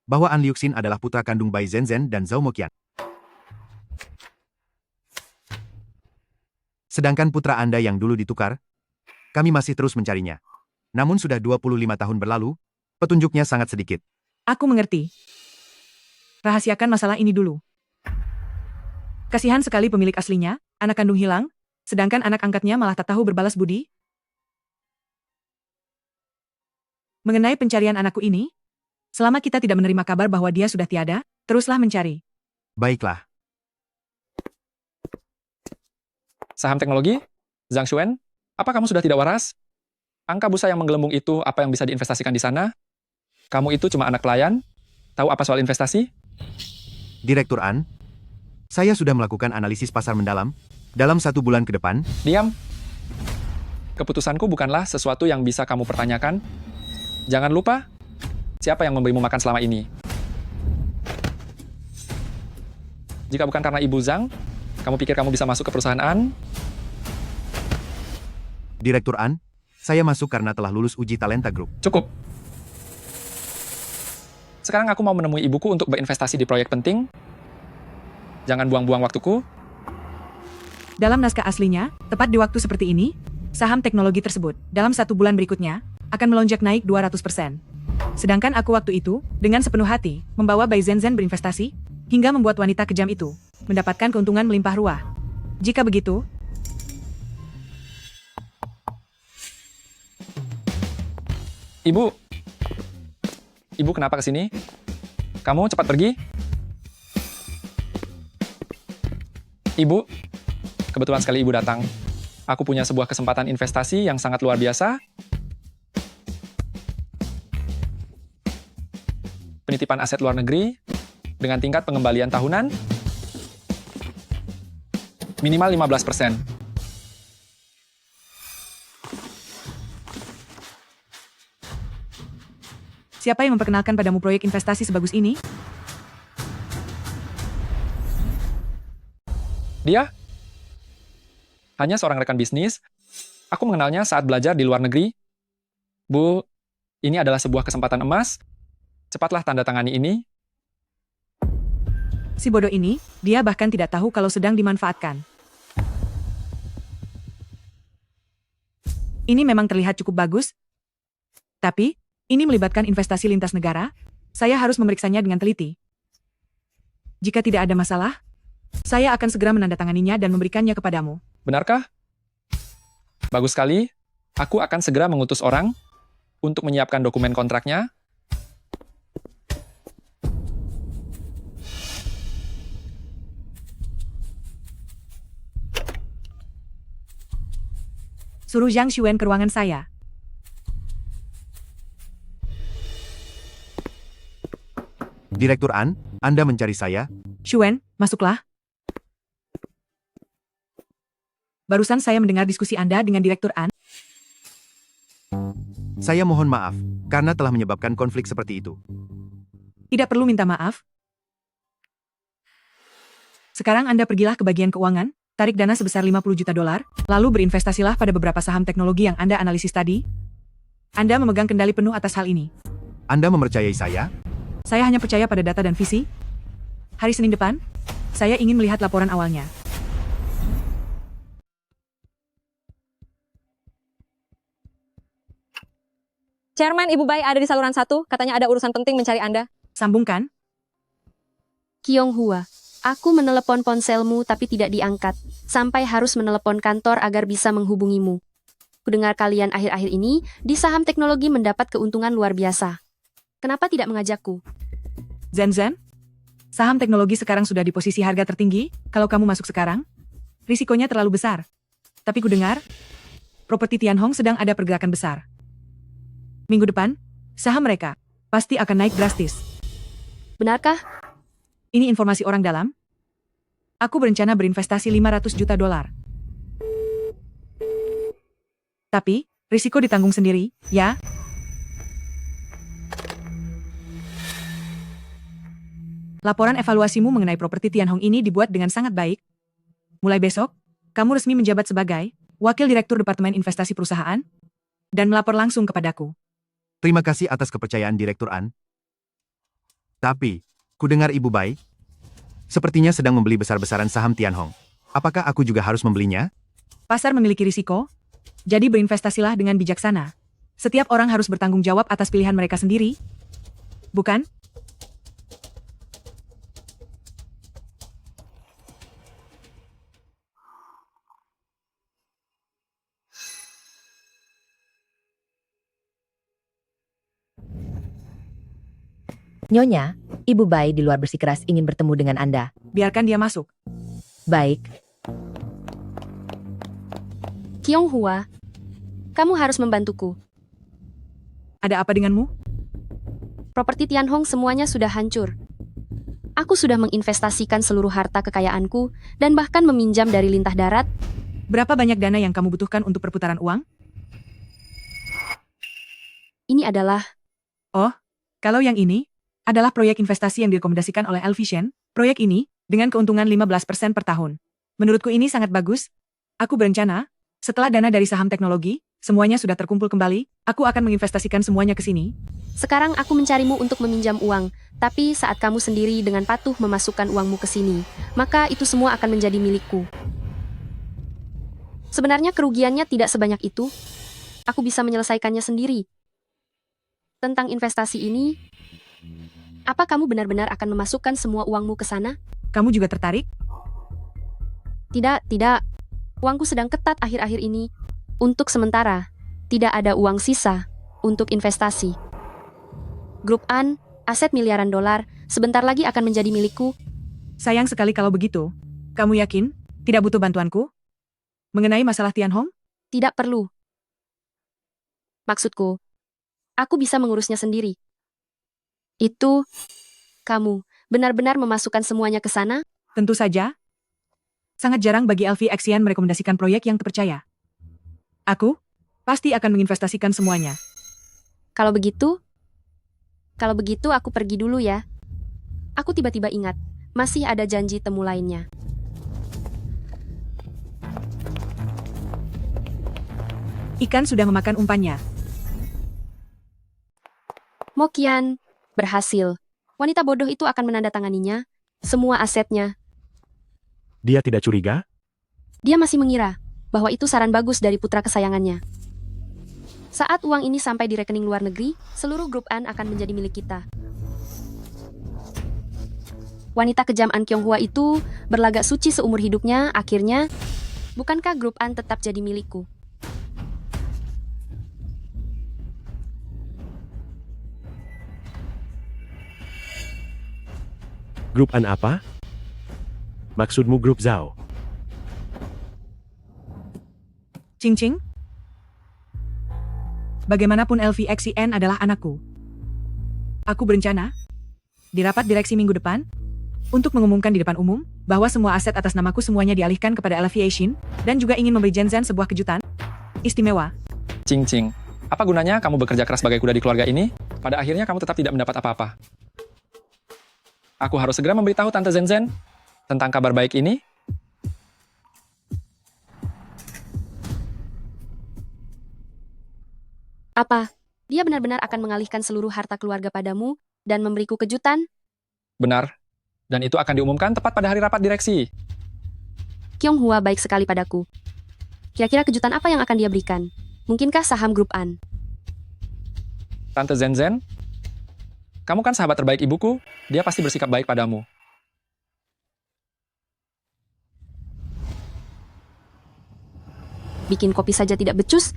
bahwa An Liuxin adalah putra kandung Bai Zhenzen dan Zhao Moqian. Sedangkan putra Anda yang dulu ditukar, kami masih terus mencarinya. Namun sudah 25 tahun berlalu, petunjuknya sangat sedikit. Aku mengerti. Rahasiakan masalah ini dulu. Kasihan sekali pemilik aslinya, anak kandung hilang, sedangkan anak angkatnya malah tak tahu berbalas budi. Mengenai pencarian anakku ini, selama kita tidak menerima kabar bahwa dia sudah tiada, teruslah mencari. Baiklah. Saham teknologi? Zhang Xuan? Apa kamu sudah tidak waras? Angka busa yang menggelembung itu apa yang bisa diinvestasikan di sana? Kamu itu cuma anak pelayan? Tahu apa soal investasi? Direktur An, saya sudah melakukan analisis pasar mendalam dalam 1 bulan ke depan. Diam. Keputusanku bukanlah sesuatu yang bisa kamu pertanyakan. Jangan lupa, siapa yang memberimu makan selama ini? Jika bukan karena Ibu Zhang, kamu pikir kamu bisa masuk ke perusahaan An? Direktur An, saya masuk karena telah lulus uji talenta grup. Cukup. Sekarang aku mau menemui ibuku untuk berinvestasi di proyek penting. Jangan buang-buang waktuku. Dalam naskah aslinya, tepat di waktu seperti ini, saham teknologi tersebut, dalam 1 bulan berikutnya, akan melonjak naik 200%. Sedangkan aku waktu itu, dengan sepenuh hati, membawa Bai Zenzhen berinvestasi, hingga membuat wanita kejam itu, mendapatkan keuntungan melimpah ruah. Jika begitu, Ibu kenapa kesini? Kamu cepat pergi. Ibu, kebetulan sekali Ibu datang. Aku punya sebuah kesempatan investasi yang sangat luar biasa. Penitipan aset luar negeri dengan tingkat pengembalian tahunan minimal 15%. siapa yang memperkenalkan padamu proyek investasi sebagus ini? Dia hanya seorang rekan bisnis. Aku mengenalnya saat belajar di luar negeri. Bu, ini adalah sebuah kesempatan emas. Cepatlah tanda tangani ini. Si bodoh ini, dia bahkan tidak tahu kalau sedang dimanfaatkan. Ini memang terlihat cukup bagus, tapi ini melibatkan investasi lintas negara. Saya harus memeriksanya dengan teliti. Jika tidak ada masalah, saya akan segera menandatanganinya dan memberikannya kepadamu. Benarkah? Bagus sekali. Aku akan segera mengutus orang untuk menyiapkan dokumen kontraknya. Suruh Zhang Xuan ke ruangan saya. Direktur An, Anda mencari saya? Xuan, masuklah. Barusan saya mendengar diskusi Anda dengan Direktur An. Saya mohon maaf, karena telah menyebabkan konflik seperti itu. Tidak perlu minta maaf. Sekarang Anda pergilah ke bagian keuangan, tarik dana sebesar 50 juta dolar, lalu berinvestasilah pada beberapa saham teknologi yang Anda analisis tadi. Anda memegang kendali penuh atas hal ini. Anda mempercayai saya? Saya hanya percaya pada data dan visi. Hari Senin depan, saya ingin melihat laporan awalnya. Chairman, Ibu Bai ada di saluran 1, katanya ada urusan penting mencari Anda. Sambungkan. Kyong Hua, aku menelepon ponselmu tapi tidak diangkat, sampai harus menelepon kantor agar bisa menghubungimu. Kudengar kalian akhir-akhir ini, di saham teknologi mendapat keuntungan luar biasa. Kenapa tidak mengajakku? Zenzhen, saham teknologi sekarang sudah di posisi harga tertinggi. Kalau kamu masuk sekarang, risikonya terlalu besar. Tapi kudengar, properti Tianhong sedang ada pergerakan besar. Minggu depan, saham mereka pasti akan naik drastis. Benarkah? Ini informasi orang dalam. Aku berencana berinvestasi 500 juta dolar. Tapi, risiko ditanggung sendiri, ya? Laporan evaluasimu mengenai properti Tianhong ini dibuat dengan sangat baik. Mulai besok, kamu resmi menjabat sebagai Wakil Direktur Departemen Investasi Perusahaan dan melapor langsung kepadaku. Terima kasih atas kepercayaan Direktur An. Tapi, kudengar Ibu Bai, sepertinya sedang membeli besar-besaran saham Tianhong. Apakah aku juga harus membelinya? Pasar memiliki risiko, jadi berinvestasilah dengan bijaksana. Setiap orang harus bertanggung jawab atas pilihan mereka sendiri. Bukan? Nyonya, Ibu Bai di luar bersikeras ingin bertemu dengan Anda. Biarkan dia masuk. Baik, Kyong Hua, kamu harus membantuku. Ada apa denganmu? Properti Tianhong semuanya sudah hancur. Aku sudah menginvestasikan seluruh harta kekayaanku dan bahkan meminjam dari lintah darat. Berapa banyak dana yang kamu butuhkan untuk perputaran uang? Ini adalah Oh, kalau yang ini adalah proyek investasi yang direkomendasikan oleh Elvision. Proyek ini Dengan keuntungan 15% per tahun. Menurutku ini sangat bagus. Aku berencana, setelah dana dari saham teknologi, semuanya sudah terkumpul kembali, aku akan menginvestasikan semuanya ke sini. Sekarang aku mencarimu untuk meminjam uang, tapi saat kamu sendiri dengan patuh memasukkan uangmu ke sini, maka itu semua akan menjadi milikku. Sebenarnya kerugiannya tidak sebanyak itu. Aku bisa menyelesaikannya sendiri. Tentang investasi ini, apa kamu benar-benar akan memasukkan semua uangmu ke sana? Kamu juga tertarik? Tidak. Uangku sedang ketat akhir-akhir ini. Untuk sementara, tidak ada uang sisa untuk investasi. Grup An, aset miliaran dolar, sebentar lagi akan menjadi milikku. Sayang sekali kalau begitu. Kamu yakin? Tidak butuh bantuanku? Mengenai masalah Tianhong? Tidak perlu. Maksudku, aku bisa mengurusnya sendiri. Itu, kamu benar-benar memasukkan semuanya ke sana? Tentu saja. Sangat jarang bagi LVXian merekomendasikan proyek yang terpercaya. Aku pasti akan menginvestasikan semuanya. Kalau begitu aku pergi dulu ya. Aku tiba-tiba ingat, masih ada janji temu lainnya. Ikan sudah memakan umpannya. Mokian, berhasil. Wanita bodoh itu akan menandatanganinya, semua asetnya. Dia tidak curiga? Dia masih mengira bahwa itu saran bagus dari putra kesayangannya. Saat uang ini sampai di rekening luar negeri, seluruh grup An akan menjadi milik kita. Wanita kejam An Kyonghua itu berlagak suci seumur hidupnya, akhirnya, bukankah grup An tetap jadi milikku? Grup An apa? Maksudmu grup Zhao? Cing-cing? Bagaimanapun LVXiN adalah anakku. Aku berencana, di rapat direksi minggu depan, untuk mengumumkan di depan umum, bahwa semua aset atas namaku semuanya dialihkan kepada LVXiN, dan juga ingin memberi Zenzan sebuah kejutan istimewa. Cing-cing, apa gunanya kamu bekerja keras sebagai kuda di keluarga ini? Pada akhirnya kamu tetap tidak mendapat apa-apa. Aku harus segera memberitahu Tante Zenzen tentang kabar baik ini. Apa? Dia benar-benar akan mengalihkan seluruh harta keluarga padamu dan memberiku kejutan? Benar. Dan itu akan diumumkan tepat pada hari rapat direksi. Kyonghua baik sekali padaku. Kira-kira kejutan apa yang akan dia berikan? Mungkinkah saham grup An? Tante Zenzen, kamu kan sahabat terbaik ibuku, dia pasti bersikap baik padamu. Bikin kopi saja tidak becus?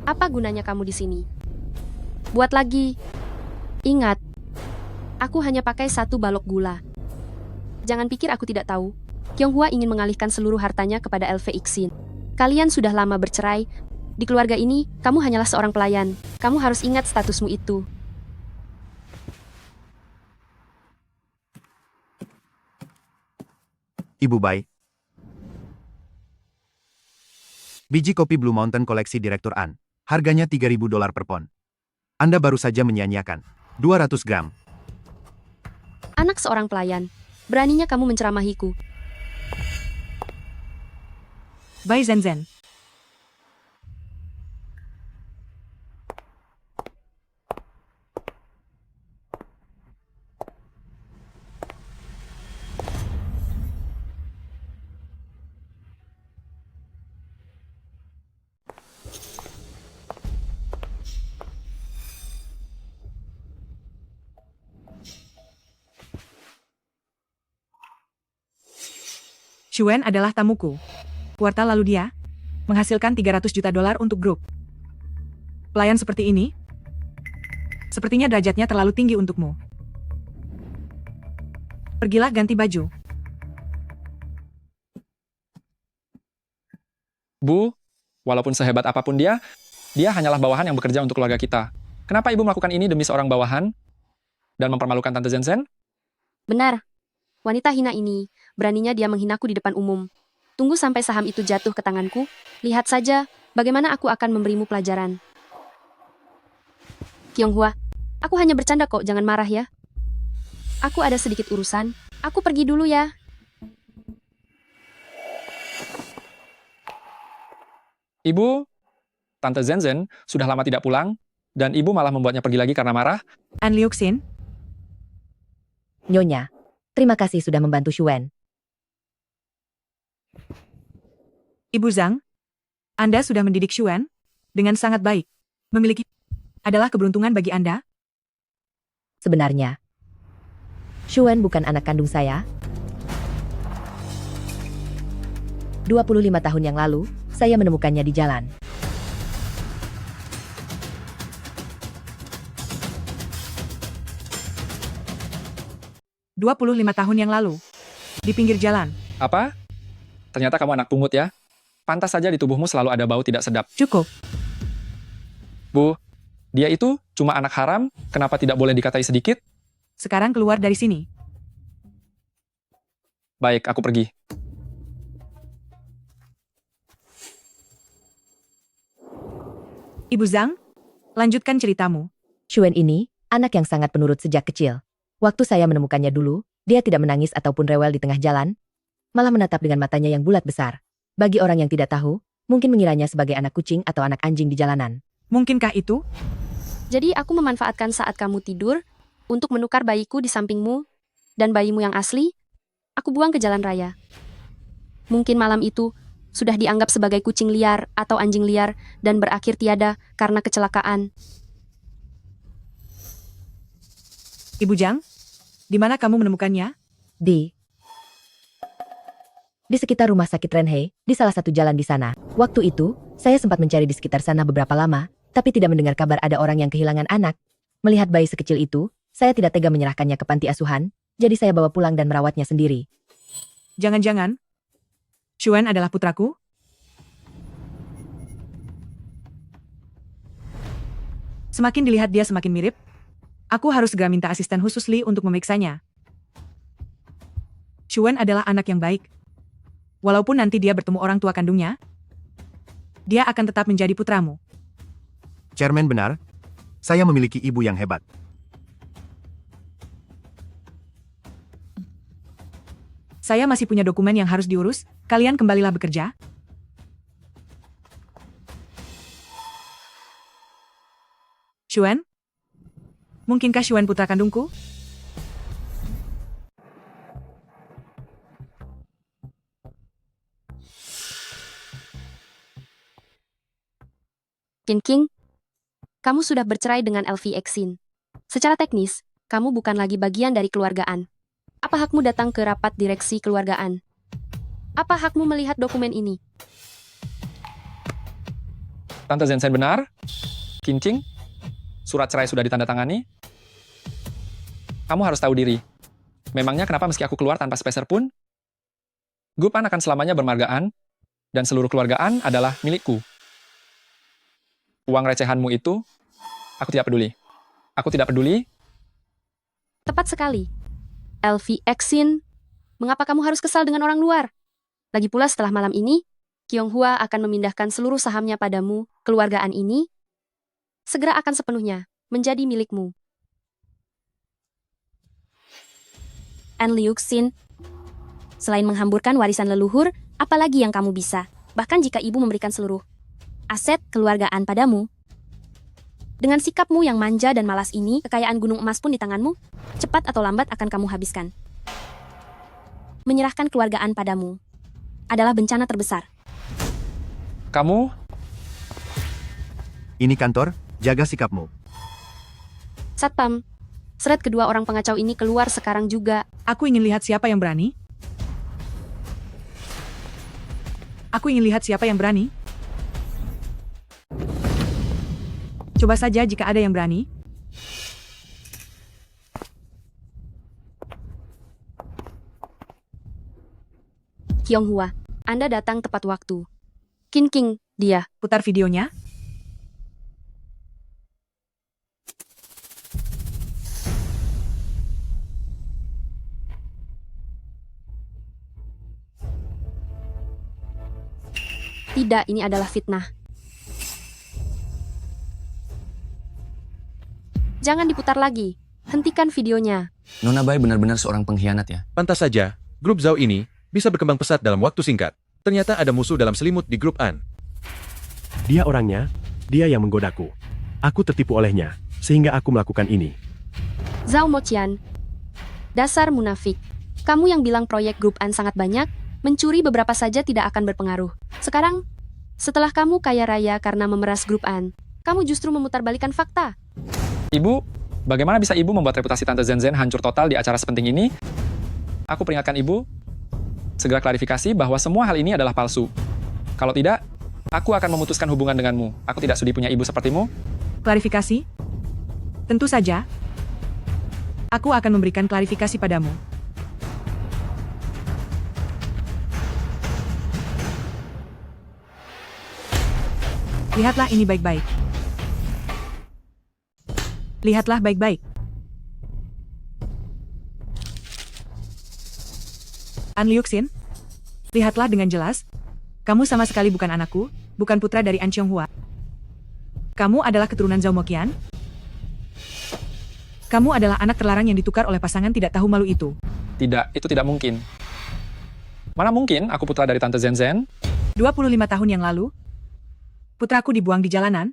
Apa gunanya kamu di sini? Buat lagi. Ingat, aku hanya pakai 1 balok gula. Jangan pikir aku tidak tahu. Kyonghua ingin mengalihkan seluruh hartanya kepada LVXiN. Kalian sudah lama bercerai. Di keluarga ini, kamu hanyalah seorang pelayan. Kamu harus ingat statusmu itu. Ibu Bai. Biji kopi Blue Mountain koleksi Direktur An. Harganya $3.000 per pon. Anda baru saja menyia-nyiakan 200 gram. Anak seorang pelayan. Beraninya kamu menceramahiku. Bai Zenzen. Shuen adalah tamuku. Kuartal lalu dia menghasilkan $300 juta untuk grup. Pelayan seperti ini, sepertinya derajatnya terlalu tinggi untukmu. Pergilah ganti baju. Bu, walaupun sehebat apapun dia hanyalah bawahan yang bekerja untuk keluarga kita. Kenapa ibu melakukan ini demi seorang bawahan dan mempermalukan Tante Zenzen? Benar. Wanita hina ini, beraninya dia menghinaku di depan umum. Tunggu sampai saham itu jatuh ke tanganku. Lihat saja bagaimana aku akan memberimu pelajaran. Kyonghua, aku hanya bercanda kok, jangan marah ya. Aku ada sedikit urusan. Aku pergi dulu ya. Ibu, Tante Zenzen sudah lama tidak pulang, dan ibu malah membuatnya pergi lagi karena marah. An Liuxin, Nyonya, terima kasih sudah membantu Xuan. Ibu Zhang, Anda sudah mendidik Xuan dengan sangat baik. Memiliki adalah keberuntungan bagi Anda. Sebenarnya, Xuan bukan anak kandung saya. 25 tahun yang lalu, saya menemukannya di jalan. "25 tahun yang lalu. Di pinggir jalan. Apa? Ternyata kamu anak pungut ya? Pantas saja di tubuhmu selalu ada bau tidak sedap. Cukup. Bu, dia itu cuma anak haram, kenapa tidak boleh dikatai sedikit? Sekarang keluar dari sini." Baik, aku pergi. Ibu Zhang, lanjutkan ceritamu. Xuan ini, anak yang sangat penurut sejak kecil. Waktu saya menemukannya dulu, dia tidak menangis ataupun rewel di tengah jalan, malah menatap dengan matanya yang bulat besar. Bagi orang yang tidak tahu, mungkin mengiranya sebagai anak kucing atau anak anjing di jalanan. Mungkinkah itu? Jadi aku memanfaatkan saat kamu tidur untuk menukar bayiku di sampingmu dan bayimu yang asli, aku buang ke jalan raya. Mungkin malam itu sudah dianggap sebagai kucing liar atau anjing liar dan berakhir tiada karena kecelakaan. Ibu Zhang, di mana kamu menemukannya? Di sekitar rumah sakit Renhei, di salah satu jalan di sana. Waktu itu, saya sempat mencari di sekitar sana beberapa lama, tapi tidak mendengar kabar ada orang yang kehilangan anak. Melihat bayi sekecil itu, saya tidak tega menyerahkannya ke panti asuhan, jadi saya bawa pulang dan merawatnya sendiri. Jangan-jangan Xuan adalah putraku? Semakin dilihat dia semakin mirip. Aku harus segera minta asisten khusus Li untuk memeriksanya. Xuan adalah anak yang baik. Walaupun nanti dia bertemu orang tua kandungnya, dia akan tetap menjadi putramu. Chairman benar. Saya memiliki ibu yang hebat. Saya masih punya dokumen yang harus diurus, kalian kembalilah bekerja. Xuan? Mungkinkah Xuan putra kandungku? King, kamu sudah bercerai dengan Elvi Exin. Secara teknis, kamu bukan lagi bagian dari keluargaan. Apa hakmu datang ke rapat direksi keluargaan? Apa hakmu melihat dokumen ini? Tante Zenzen benar? Kincing? Surat cerai sudah ditandatangani? Kamu harus tahu diri. Memangnya kenapa meski aku keluar tanpa sepeser pun? Gupan akan selamanya bermargaan, dan seluruh keluargaan adalah milikku. Uang recehanmu itu, aku tidak peduli. Aku tidak peduli. Tepat sekali. Elvi Exin, mengapa kamu harus kesal dengan orang luar? Lagi pula setelah malam ini, Kyonghua akan memindahkan seluruh sahamnya padamu, keluargaan ini, segera akan sepenuhnya menjadi milikmu. An Liuxin, selain menghamburkan warisan leluhur, apalagi yang kamu bisa? Bahkan jika ibu memberikan seluruh aset keluargaan padamu. Dengan sikapmu yang manja dan malas ini, kekayaan gunung emas pun di tanganmu, cepat atau lambat akan kamu habiskan. Menyerahkan keluargaan padamu adalah bencana terbesar. Kamu, Ini kantor, jaga sikapmu. Satpam, seret kedua orang pengacau ini keluar sekarang juga. Aku ingin lihat siapa yang berani. Aku ingin lihat siapa yang berani. Coba saja jika ada yang berani. Kyonghua, Anda datang tepat waktu. King, dia. Putar videonya. Tidak, ini adalah fitnah. Jangan diputar lagi. Hentikan videonya. Nona Bai benar-benar seorang pengkhianat ya. Pantas saja, grup Zhao ini bisa berkembang pesat dalam waktu singkat. Ternyata ada musuh dalam selimut di grup An. Dia orangnya, dia yang menggodaku. Aku tertipu olehnya, sehingga aku melakukan ini. Zhao Moqian. Dasar munafik. Kamu yang bilang proyek grup An sangat banyak, mencuri beberapa saja tidak akan berpengaruh. Sekarang, setelah kamu kaya raya karena memeras grup An, kamu justru memutarbalikkan fakta. Ibu, bagaimana bisa ibu membuat reputasi Tante Zenzen hancur total di acara sepenting ini? Aku peringatkan ibu, segera klarifikasi bahwa semua hal ini adalah palsu. Kalau tidak, aku akan memutuskan hubungan denganmu. Aku tidak sudi punya ibu sepertimu. Klarifikasi? Tentu saja. Aku akan memberikan klarifikasi padamu. Lihatlah ini baik-baik. Lihatlah baik-baik. An Liuxin, lihatlah dengan jelas. Kamu sama sekali bukan anakku, bukan putra dari An Qianghua. Kamu adalah keturunan Zhao Moqian. Kamu adalah anak terlarang yang ditukar oleh pasangan tidak tahu malu itu. Tidak, itu tidak mungkin. Mana mungkin aku putra dari Tante Zenzen? 25 tahun yang lalu, putraku dibuang di jalanan.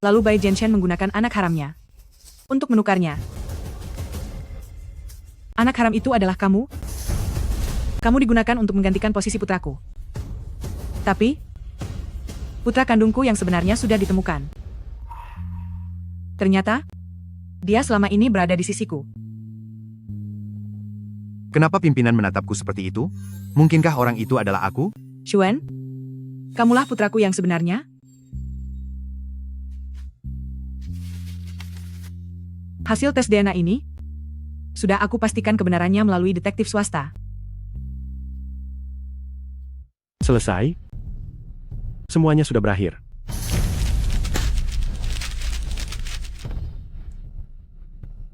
Lalu Bai Zhenshen menggunakan anak haramnya untuk menukarnya. Anak haram itu adalah kamu. Kamu digunakan untuk menggantikan posisi putraku. Tapi, putra kandungku yang sebenarnya sudah ditemukan. Ternyata, dia selama ini berada di sisiku. Kenapa pimpinan menatapku seperti itu? Mungkinkah orang itu adalah aku? Xuan, kamulah putraku yang sebenarnya? Hasil tes DNA ini sudah aku pastikan kebenarannya melalui detektif swasta. Selesai? Semuanya sudah berakhir.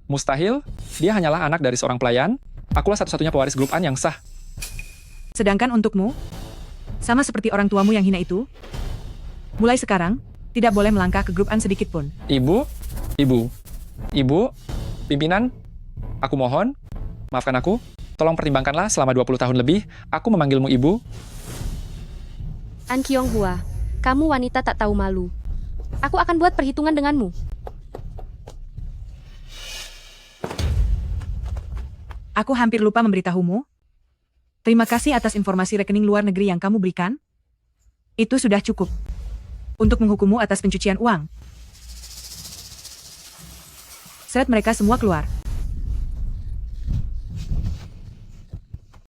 Mustahil, dia hanyalah anak dari seorang pelayan. Akulah satu-satunya pewaris grup An yang sah. Sedangkan untukmu, sama seperti orang tuamu yang hina itu, mulai sekarang, tidak boleh melangkah ke grup An sedikit pun. Ibu, pimpinan, aku mohon, maafkan aku, tolong pertimbangkanlah selama 20 tahun lebih, aku memanggilmu ibu. An Qianghua, kamu wanita tak tahu malu. Aku akan buat perhitungan denganmu. Aku hampir lupa memberitahumu. Terima kasih atas informasi rekening luar negeri yang kamu berikan. Itu sudah cukup untuk menghukummu atas pencucian uang. Seret mereka semua keluar.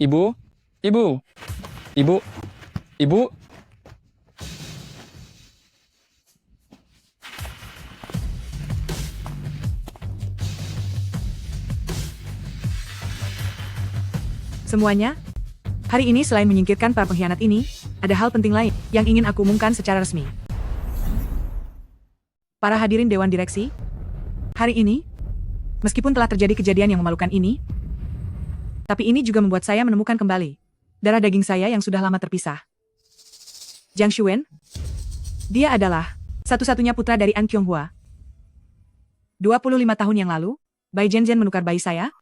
Ibu. Semuanya, hari ini selain menyingkirkan para pengkhianat ini, ada hal penting lain yang ingin aku umumkan secara resmi. Para hadirin Dewan Direksi, hari ini, meskipun telah terjadi kejadian yang memalukan ini, tapi ini juga membuat saya menemukan kembali darah daging saya yang sudah lama terpisah. Jiang Xuan, dia adalah satu-satunya putra dari An Qianghua. 25 tahun yang lalu, Bai Zhenzhen menukar bayi saya,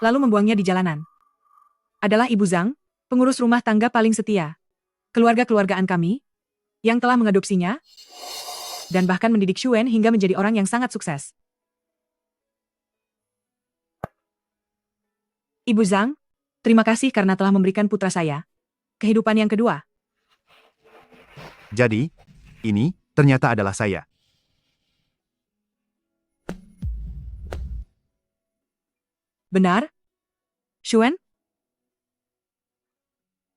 lalu membuangnya di jalanan. Adalah Ibu Zhang, pengurus rumah tangga paling setia. Keluarga-keluargaan kami, yang telah mengadopsinya, dan bahkan mendidik Xuan hingga menjadi orang yang sangat sukses. Ibu Zhang, terima kasih karena telah memberikan putra saya kehidupan yang kedua. Jadi, ini ternyata adalah saya. Benar? Xuan?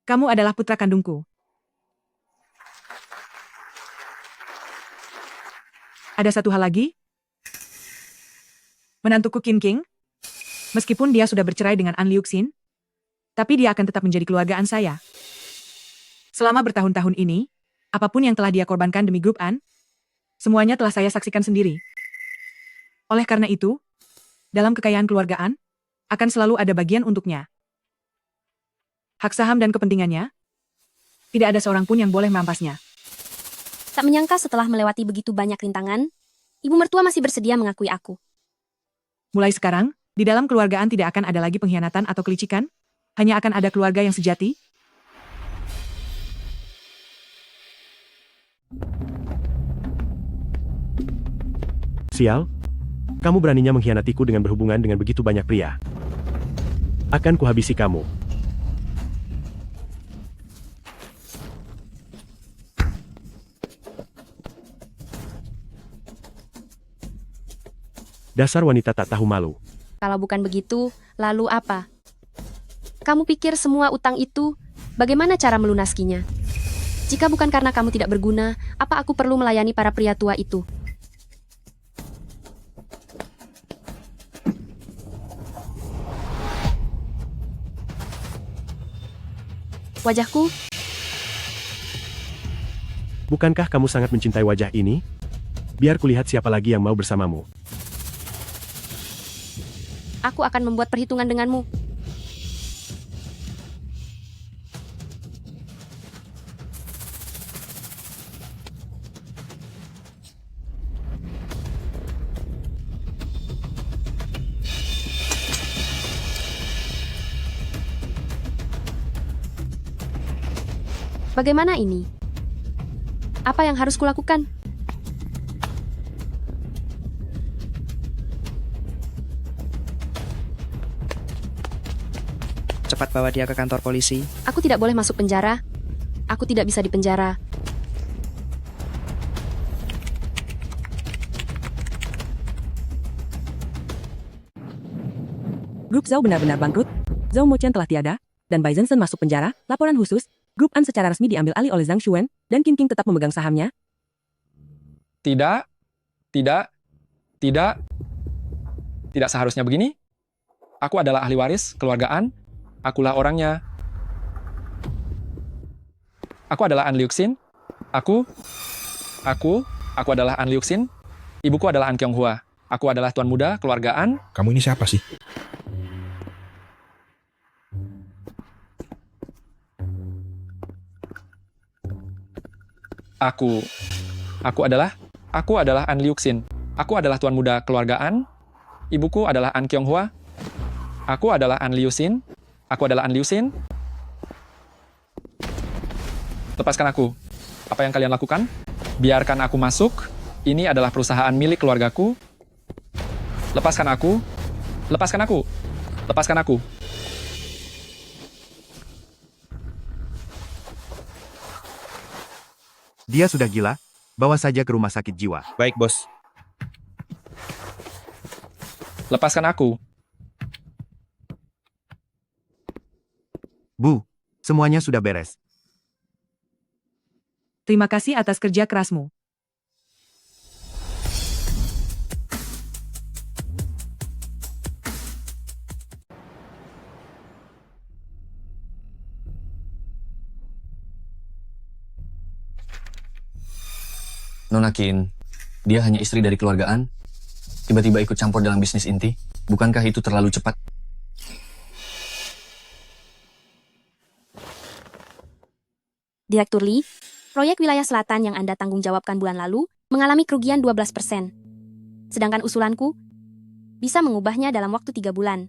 Kamu adalah putra kandungku. Ada satu hal lagi. Menantuku Qin King, meskipun dia sudah bercerai dengan An Liuxin, tapi dia akan tetap menjadi keluargaan saya. Selama bertahun-tahun ini, apapun yang telah dia korbankan demi grup An, semuanya telah saya saksikan sendiri. Oleh karena itu, dalam kekayaan keluargaan, akan selalu ada bagian untuknya. Hak saham dan kepentingannya, tidak ada seorang pun yang boleh merampasnya. Tak menyangka setelah melewati begitu banyak rintangan, ibu mertua masih bersedia mengakui aku. Mulai sekarang, di dalam keluargaan tidak akan ada lagi pengkhianatan atau kelicikan, hanya akan ada keluarga yang sejati. Sial, kamu beraninya mengkhianatiku dengan berhubungan dengan begitu banyak pria. Akan kuhabisi kamu. Dasar wanita tak tahu malu. Kalau bukan begitu, lalu apa? Kamu pikir semua utang itu, bagaimana cara melunaskinya? Jika bukan karena kamu tidak berguna, apa aku perlu melayani para pria tua itu? Wajahku, Bukankah kamu sangat mencintai wajah ini? Biar kulihat siapa lagi yang mau bersamamu. aku akan membuat perhitungan denganmu. Bagaimana ini? Apa yang harus kulakukan? Cepat bawa dia ke kantor polisi. Aku tidak boleh masuk penjara. Aku tidak bisa dipenjara. Grup Zhao benar-benar bangkrut. Zhao Mochen telah tiada, dan Bai Zhensen masuk penjara. Laporan khusus, Grup An secara resmi diambil alih oleh Zhang Xuan, dan Qin King tetap memegang sahamnya. Tidak, tidak, tidak, tidak seharusnya begini. Aku adalah ahli waris keluargaan. Akulah orangnya. Aku adalah An Liuxin. Aku adalah An Liuxin. Ibuku adalah An Kyonghua. Aku adalah tuan muda keluargaan. Kamu ini siapa sih? Aku adalah An Liuxin. Aku adalah tuan muda keluargaan. Ibuku adalah An Kyonghua. Aku adalah An Liuxin. Aku adalah An Liuxin. Lepaskan aku. Apa yang kalian lakukan? Biarkan aku masuk. Ini adalah perusahaan milik keluargaku. Lepaskan aku. Lepaskan aku. Lepaskan aku. Dia sudah gila. Bawa saja ke rumah sakit jiwa. Baik, bos. Lepaskan aku. Bu, semuanya sudah beres. Terima kasih atas kerja kerasmu. Nona Qin, dia hanya istri dari keluargaan. Tiba-tiba ikut campur dalam bisnis inti. Bukankah itu terlalu cepat? Direktur Lee, proyek wilayah selatan yang Anda tanggung jawabkan bulan lalu mengalami kerugian 12%. Sedangkan usulanku bisa mengubahnya dalam waktu 3 bulan.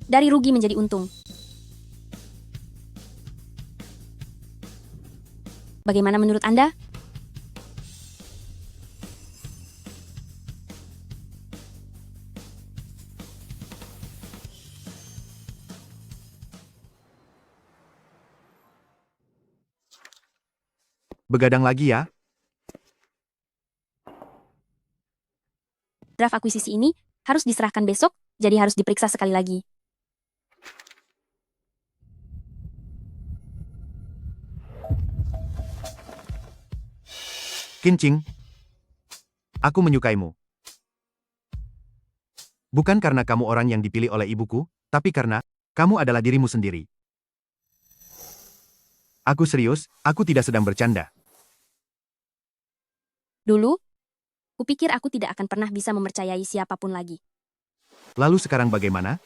Dari rugi menjadi untung. Bagaimana menurut Anda? Begadang lagi ya? Draft akuisisi ini harus diserahkan besok, jadi harus diperiksa sekali lagi. Kincing, aku menyukaimu. Bukan karena kamu orang yang dipilih oleh ibuku, tapi karena kamu adalah dirimu sendiri. Aku serius, aku tidak sedang bercanda. Dulu, kupikir aku tidak akan pernah bisa mempercayai siapapun lagi. Lalu sekarang bagaimana?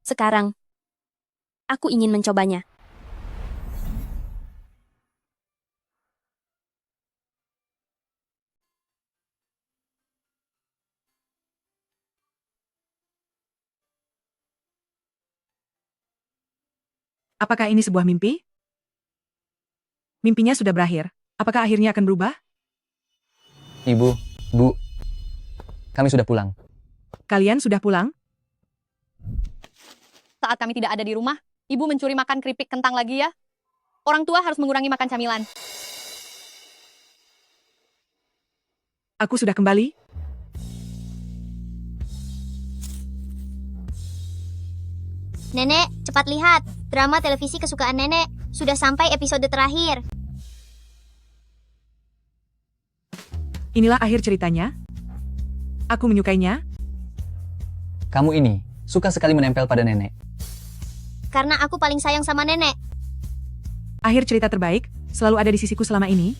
Sekarang, aku ingin mencobanya. Apakah ini sebuah mimpi? Mimpinya sudah berakhir. Apakah akhirnya akan berubah? Ibu, Bu, kami sudah pulang. Kalian sudah pulang? Saat kami tidak ada di rumah, ibu mencuri makan keripik kentang lagi ya. Orang tua harus mengurangi makan camilan. Aku sudah kembali. Nenek, cepat lihat. Drama televisi kesukaan nenek. Sudah sampai episode terakhir. Inilah akhir ceritanya. Aku menyukainya. Kamu ini suka sekali menempel pada nenek. Karena aku paling sayang sama nenek. Akhir cerita terbaik, selalu ada di sisiku selama ini.